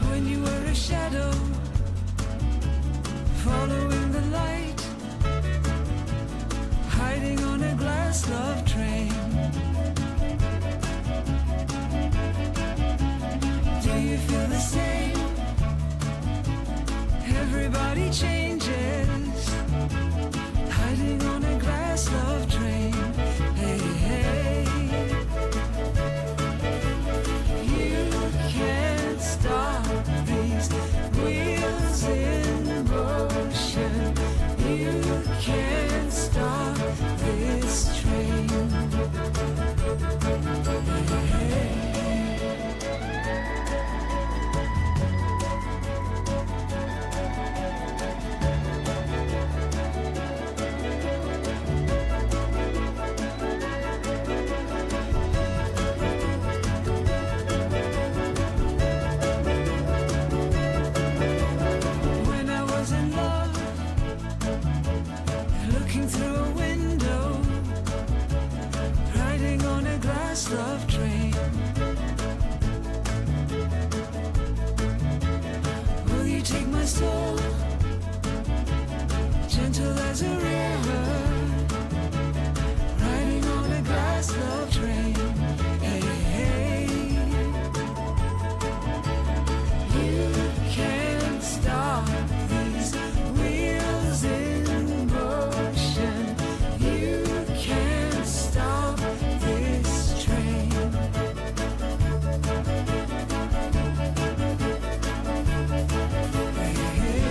When you were a shadow, following the light, hiding on a glass love train. Do you feel the same? Everybody changes, hiding on a glass love train. Hey, hey, you can't stop these wheels in motion. You can't stop this train. Hey, hey. When I was in love, looking through a window, riding on a glass love train. Will you take my soul, gentle as a river, riding on a glass love train. Hey, hey, you can't stop these wheels in motion. You can't stop this train. Hey, hey.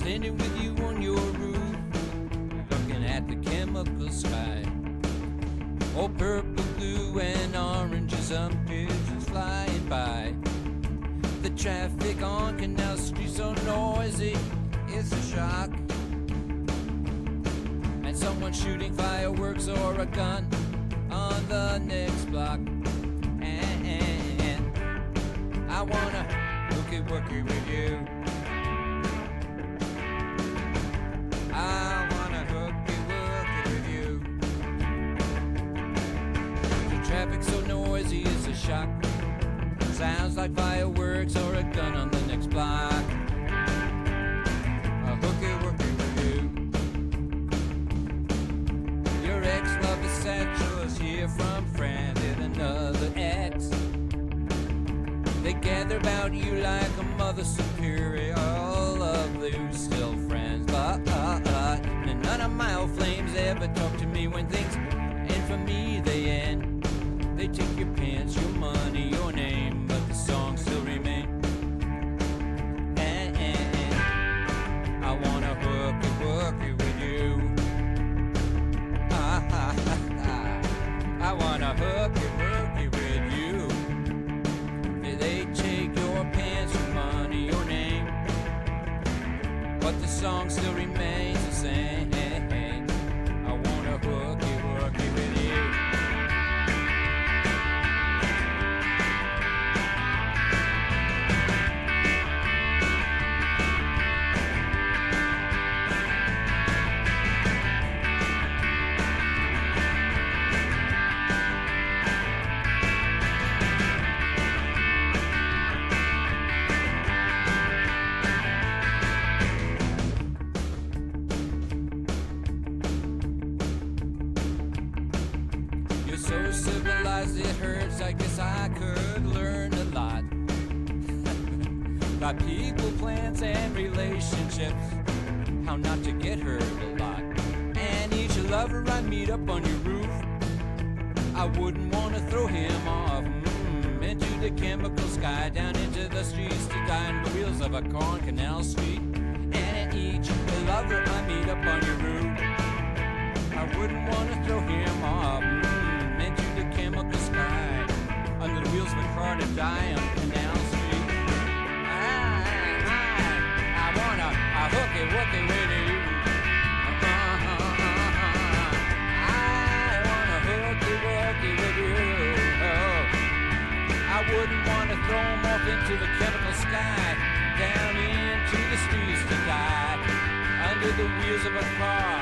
standing with you on your roof, looking at the chemical sky. Oh, purple, blue, and oranges, pigeons flying by. The traffic on Canal Street so noisy, it's a shock. And someone shooting fireworks or a gun on the next block. And I wanna hooky-wooky with you. I wanna hooky-wooky with you. The traffic so noisy, it's a shock. Sounds like fireworks or a gun on the next block. A hooky-wooky with you. Your ex-love is satchels here from France and another ex. They gather about you like a mother superior. All of them still friends, but none of my old flames ever talk to me when things end for me. They end. They take your pants, your money, your name, but the songs still remain. And I wanna hooky-wooky with you. I wanna hooky-wooky with you. They take your pants, your money, your name, but the song still remains the same. I wanna hooky-wooky with you. So civilized it hurts, I guess I could learn a lot about people, plans, and relationships, how not to get hurt a lot. And each lover I meet up on your roof, I wouldn't want to throw him off into the chemical sky, down into the streets to die on the wheels of a car on Canal Street. And each lover I meet up on your roof, I wouldn't want to throw him off into the chemical sky, under the wheels of a car to die on Canal Street. I wanna hooky-wooky with you. I wanna hooky-wooky with you. I wouldn't want to throw him off into the chemical sky, down into the streets to die, under the wheels of a car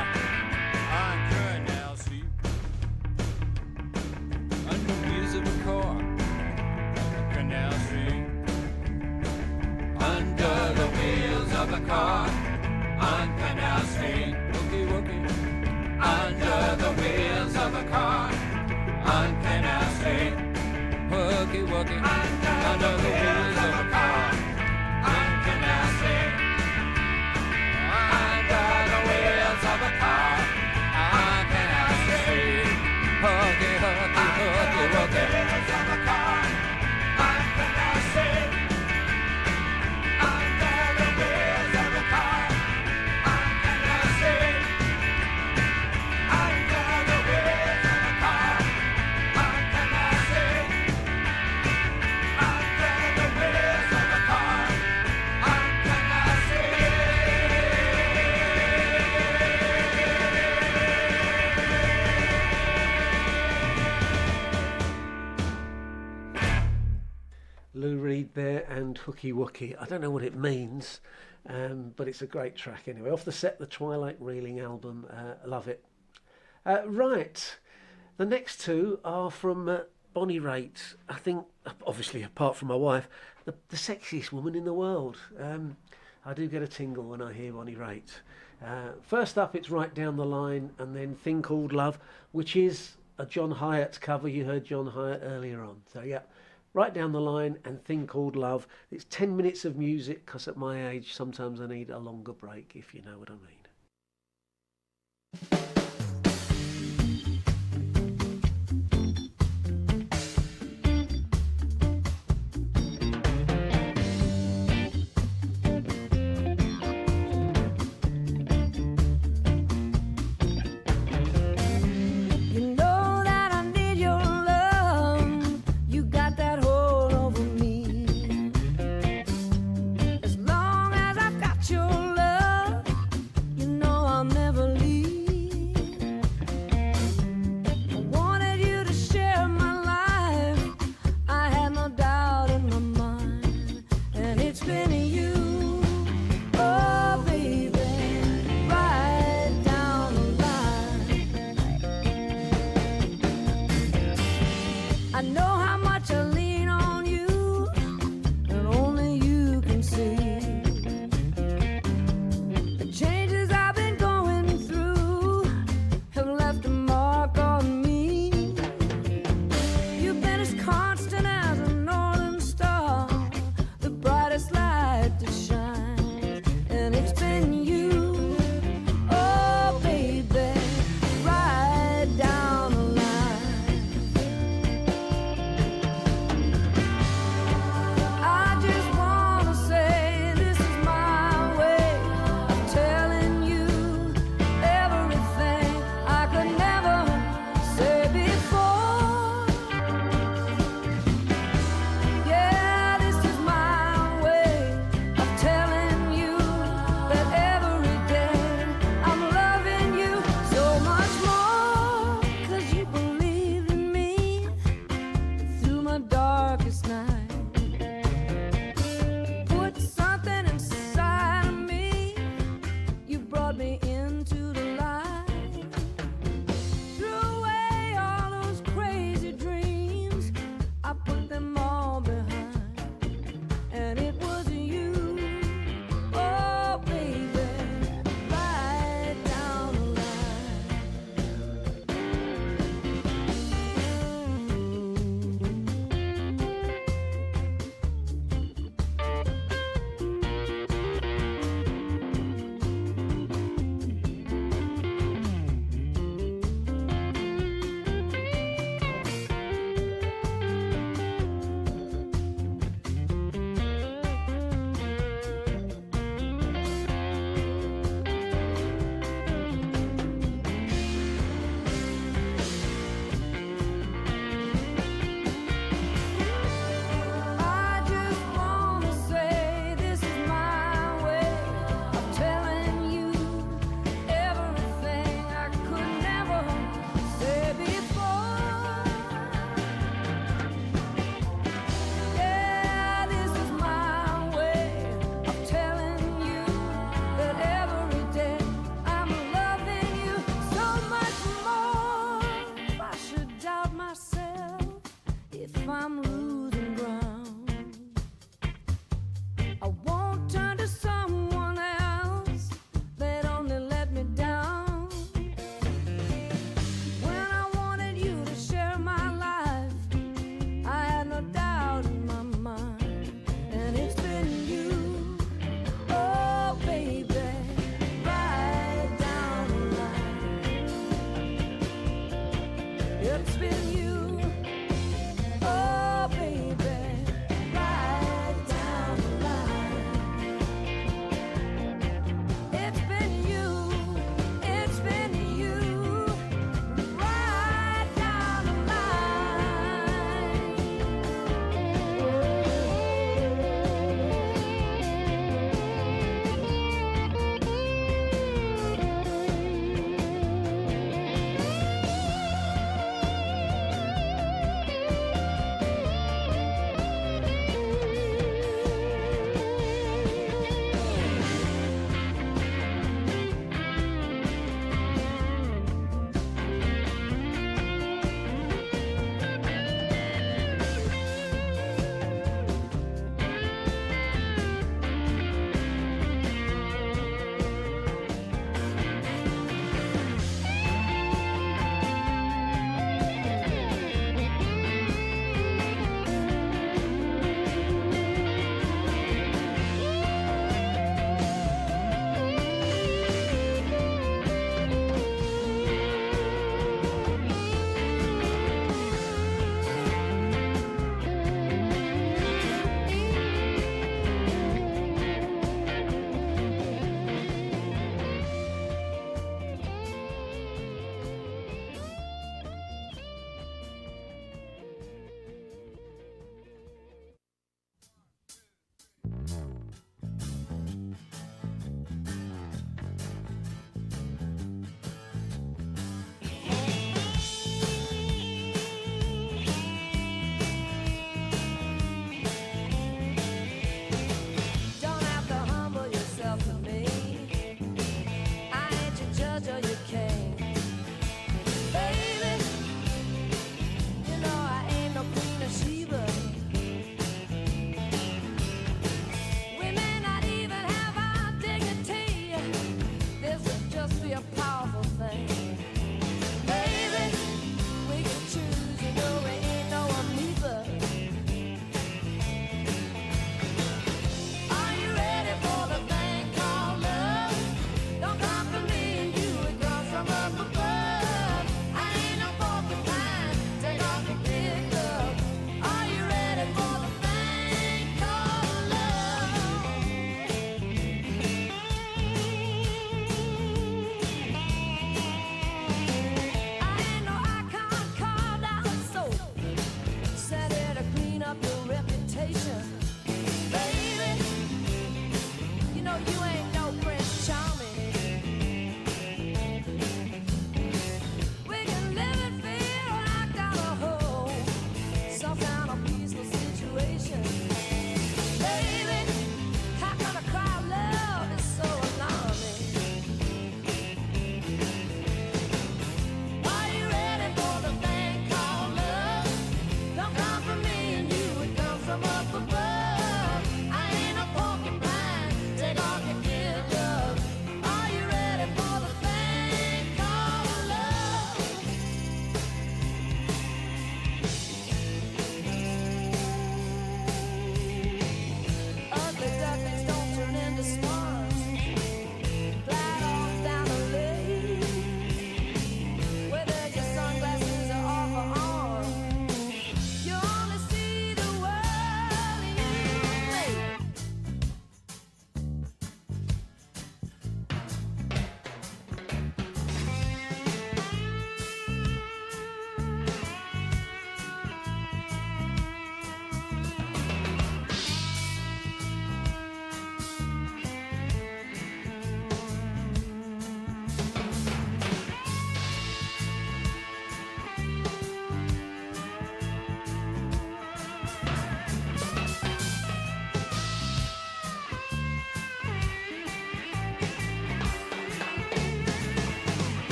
on Canal Street. Under the wheels of a car on Canal Street. Under the wheels of a car on Canal Street. Wookie wookie. Under the wheels of a car on Canal Street. Wookie wookie. Under the wheels of a car on Canal Street. Under the wheels of a car on Canal Street. Hooky hooky hooky wookie. Wheels of a car on Canal Street. Under the wheels of a car on Canal Street. Under the wheels of a car on Canal Street. Under the wheels of a car on Canal Street. Lou Reed there and Hooky Wookie. I don't know what it means, but it's a great track anyway. Off the set, the Twilight Reeling album. Love it. Right, the next two are from Bonnie Raitt. I think, obviously, apart from my wife, the sexiest woman in the world. I do get a tingle when I hear Bonnie Raitt. First up, it's Right Down the Line, and then Thing Called Love, which is a John Hyatt cover. You heard John Hyatt earlier on. So, yeah. Right Down the Line and Thing Called Love. It's 10 minutes of music, because at my age sometimes I need a longer break, if you know what I mean. darkest night. Put something inside of me. You brought me into the light. Threw away all those crazy dreams. I put them all behind. And it was you. Oh, baby, right down the I just wanna say this is my way of telling you everything I could never say before. Yeah, this is my way of telling you that every day I'm loving you so much more. If I should doubt myself, if I'm losing ground, I won't turn to someone else. They'd only let me down. When I wanted you to share my life, I had no doubt in my mind. And it's been you, oh baby, right down the line. It's been you, oh baby.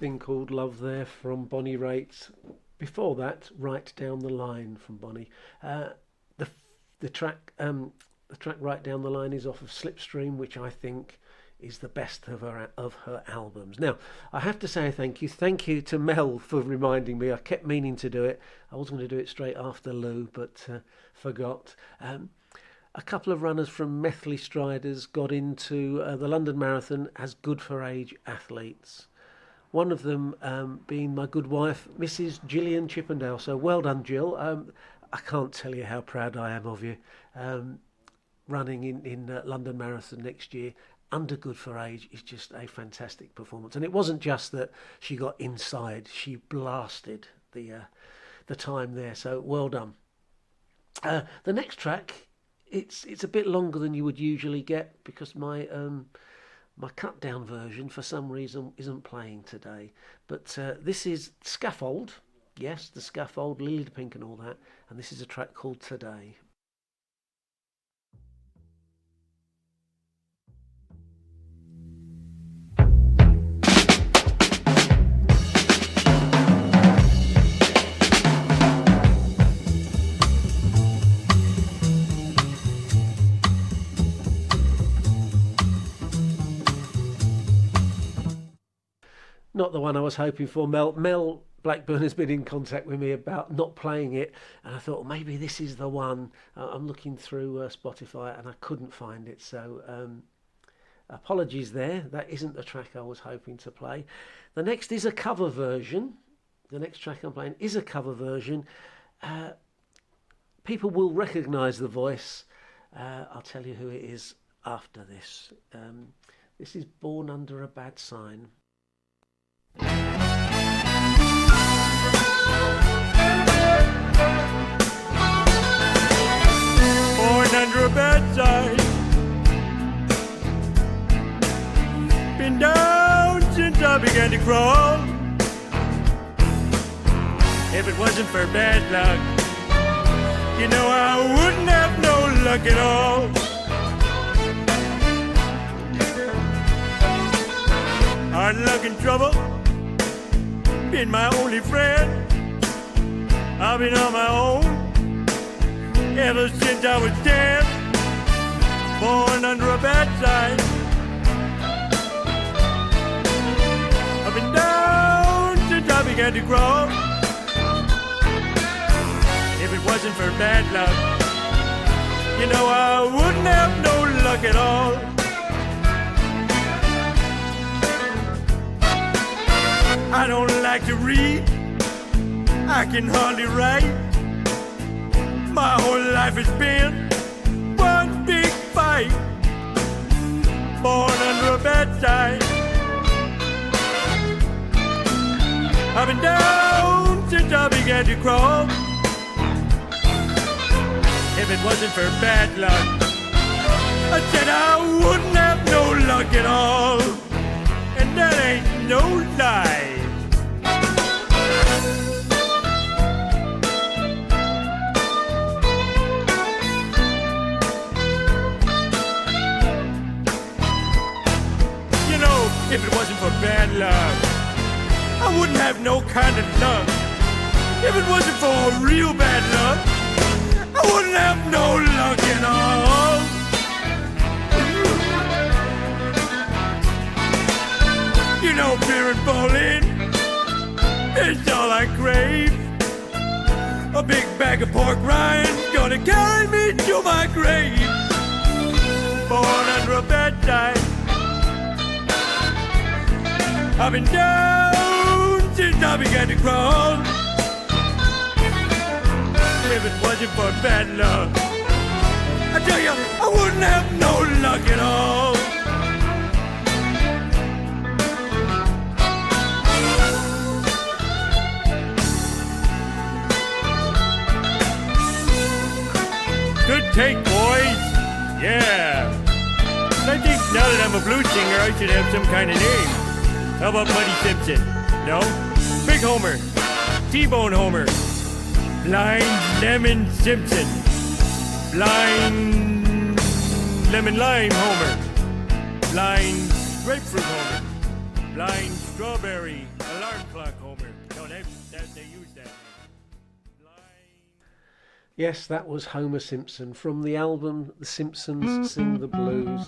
thing called Love There from Bonnie Raitt. Before that, Right Down the Line from Bonnie. The track Right Down the Line is off of Slipstream, which I think is the best of her albums. Now, I have to say thank you to Mel for reminding me. I kept meaning to do it. I was going to do it straight after Lou, but forgot. A couple of runners from Methley Striders got into the London Marathon as good for age athletes. One of them being my good wife, Mrs. Gillian Chippendale. So well done, Jill. I can't tell you how proud I am of you. Running in London Marathon next year under good for age is just a fantastic performance. And it wasn't just that she got inside, she blasted the time there. So well done. The next track, it's a bit longer than you would usually get because my cut down version for some reason isn't playing today. But this is Scaffold. Yes, the Scaffold, Lily the Pink and all that. And this is a track called Today. Not the one I was hoping for. Mel Blackburn has been in contact with me about not playing it, and I thought maybe this is the one. I'm looking through Spotify and I couldn't find it, so apologies there. That isn't the track I was hoping to play. The next is a cover version. The next track I'm playing is a cover version. People will recognise the voice. I'll tell you who it is after this. This is Born Under a Bad Sign. Born under a bad sign, been down since I began to crawl. If it wasn't for bad luck, you know I wouldn't have no luck at all. Hard luck and trouble been my only friend. I've been on my own ever since I was 10. Born under a bad sign. I've been down since I began to grow. If it wasn't for bad luck, you know I wouldn't have no luck at all. I don't like to read, I can hardly write. My whole life has been one big fight. Born under a bad sign. I've been down since I began to crawl. If it wasn't for bad luck, I said I wouldn't have no luck at all. And that ain't no lie. If it wasn't for bad luck, I wouldn't have no kind of luck. If it wasn't for real bad luck, I wouldn't have no luck at all. You know, beer and bowling, it's all I crave. A big bag of pork rinds gonna carry me to my grave. Born under a bad sign. I've been down since I began to crawl. If it wasn't for bad luck, I tell you, I wouldn't have no luck at all. Good take, boys. Yeah. I think now that I'm a blues singer, I should have some kind of name. How about Muddy Simpson? No? Big Homer. T-Bone Homer. Blind Lemon Simpson. Blind Lemon Lime Homer. Blind Grapefruit Homer. Blind Strawberry. they use that name. Yes, that was Homer Simpson from the album The Simpsons Sing the Blues.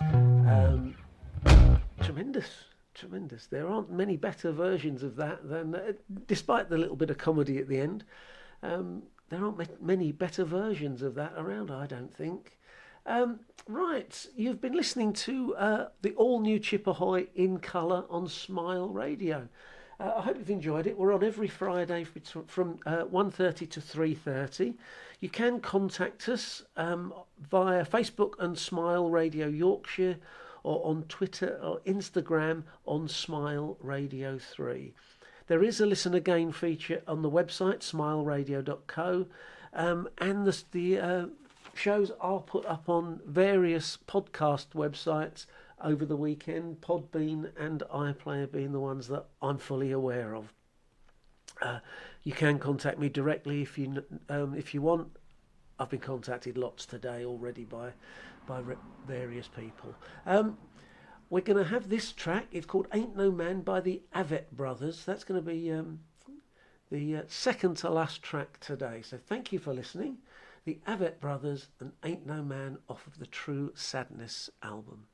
Tremendous. There aren't many better versions of that than, despite the little bit of comedy at the end, there aren't many better versions of that around, I don't think. Right, you've been listening to the All New Chipp Ahoy in colour on Smile Radio. I hope you've enjoyed it. We're on every Friday from 1:30 to 3:30. You can contact us via Facebook and Smile Radio Yorkshire, or on Twitter or Instagram on Smile Radio 3. There is a Listen Again feature on the website, smileradio.co, and the shows are put up on various podcast websites over the weekend, Podbean and iPlayer being the ones that I'm fully aware of. You can contact me directly if you want. I've been contacted lots today already by various people. We're going to have this track. It's called Ain't No Man by the Avett Brothers. That's going to be the second to last track today. So thank you for listening. The Avett Brothers and Ain't No Man off of the True Sadness album.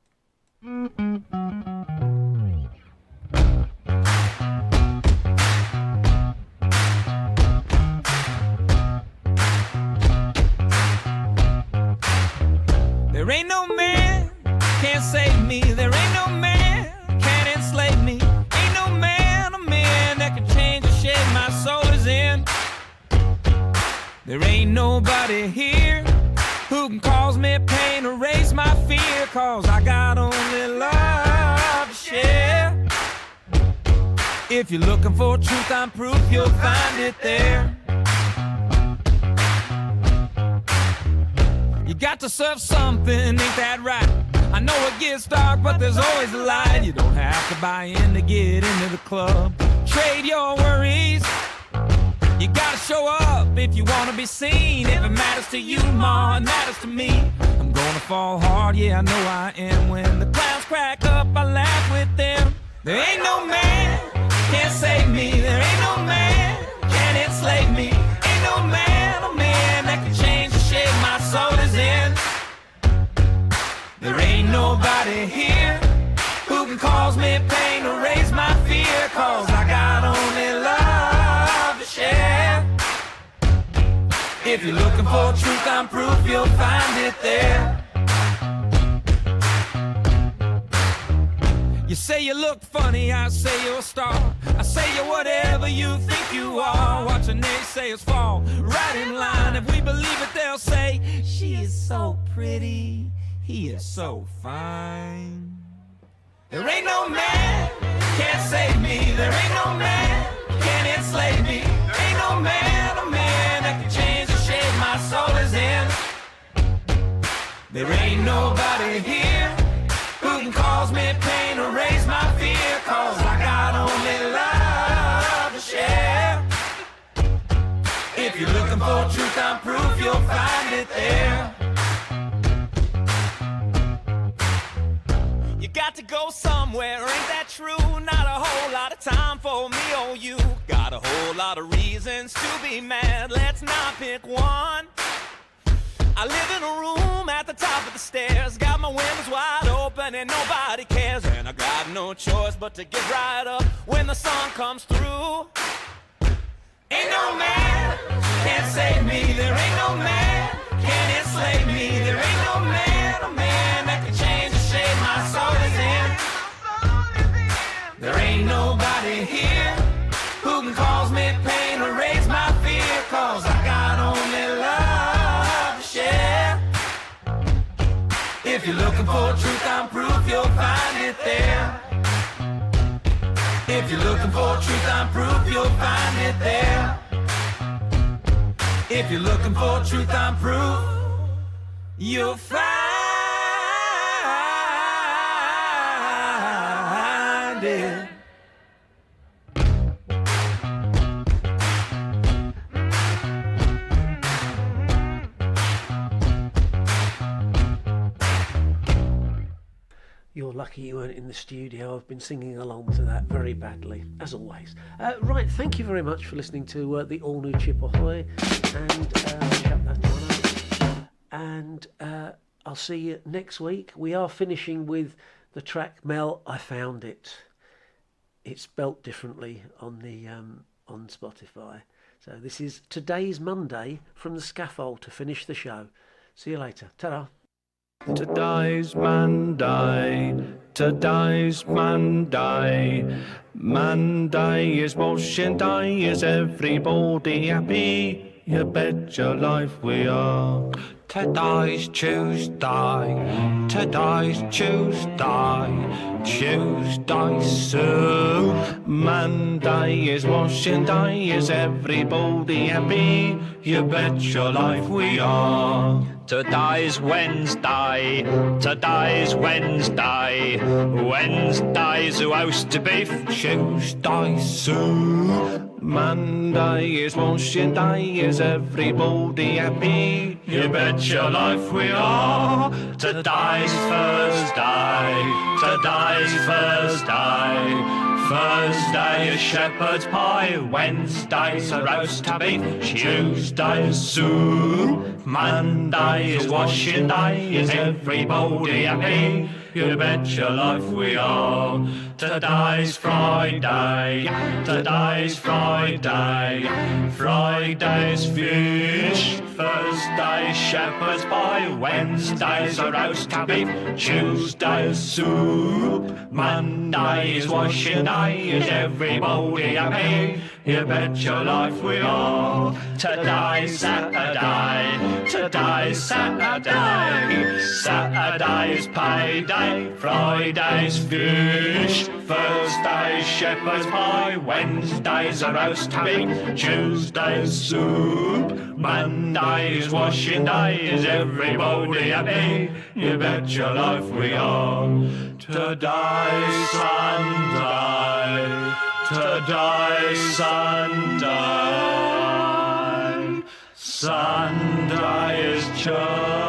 There ain't no man can't save me. There ain't no man can enslave me. Ain't no man a man that can change the shape my soul is in. There ain't nobody here who can cause me pain, erase my fear, cause I got only love to share. If you're looking for truth, I'm proof, you'll find it there. You got to serve something, ain't that right? I know it gets dark, but there's always a light. You don't have to buy in to get into the club. Trade your worries. You gotta show up if you wanna be seen. If it matters to you, ma, it matters to me. I'm gonna fall hard, yeah, I know I am. When the clouds crack up, I laugh with them. There ain't no man can't save me. There ain't no man can enslave me. Ain't no man, a man that can change the shape my soul is in. There ain't nobody here who can cause me pain, erase my fear, cause I got only love to share. If you're looking for truth, I'm proof, you'll find it there. You say you look funny, I say you're a star. I say you're whatever you think you are. Watch the naysayers fall right in line. If we believe it, they'll say, she is so pretty, he is so fine. There ain't no man can't save me. There ain't no man can enslave me. There ain't no man, a man that can change the shape my soul is in. There ain't nobody here who can cause me pain, erase my fear, cause I got only love to share. If you're looking for truth, I'm proof, you'll find it there. You got to go somewhere, ain't that true? Not a whole lot of time for me or you. Got a whole lot of reasons to be mad, let's not pick one. I live in a room at the top of the stairs, got my windows wide open and nobody cares. And I got no choice but to get right up when the sun comes through. Ain't no man can save me, there ain't no man can enslave me. There ain't no man, a man that can change the shape my soul is in. There ain't nobody here who can cause me pain, erase my fear, cause I got only love to share. If you're looking for truth, I'm proof, you'll find it there. If you're looking for truth, I'm proof, you'll find it there. If you're looking for truth, I'm proof, you'll find it. You're lucky you weren't in the studio. I've been singing along to that very badly, as always. Right, thank you very much for listening to the All New Chipp Ahoy. And shut that one up. And I'll see you next week. We are finishing with the track Mel, I Found It. It's spelt differently on the on Spotify. So this is Today's Monday from the Scaffold to finish the show. See you later. Ta-da. Today's Monday, today's Monday. Monday is washing day, is everybody happy? You bet your life we are. Today's Tuesday, today's Tuesday, Tuesday soup. Monday is washing day, is everybody happy? You bet your life we are. Today's Wednesday, today's Wednesday, Wednesday's roast beef, Tuesday soup. Monday is washing day, is everybody happy? You bet your life we are. Today's Thursday, today's Thursday, Thursday is shepherd's pie, Wednesday's a roast beef, Tuesday's soup. Monday is washing day, is everybody happy? You bet your life we are. Today's Friday, today's Friday, Friday's fish, Thursday's shepherd's pie, Wednesday's a roast beef, Tuesday's soup. Monday is washing day, is everybody happy? You bet your life we are. Today's Saturday, today's Saturday, Saturday's payday, Friday's fish, Thursday's shepherd's pie, Wednesday's a roast beef, Tuesday's soup. Monday's washing day, is everybody happy? You bet your life we are. Today's Sunday, today's Sunday, Sunday is church.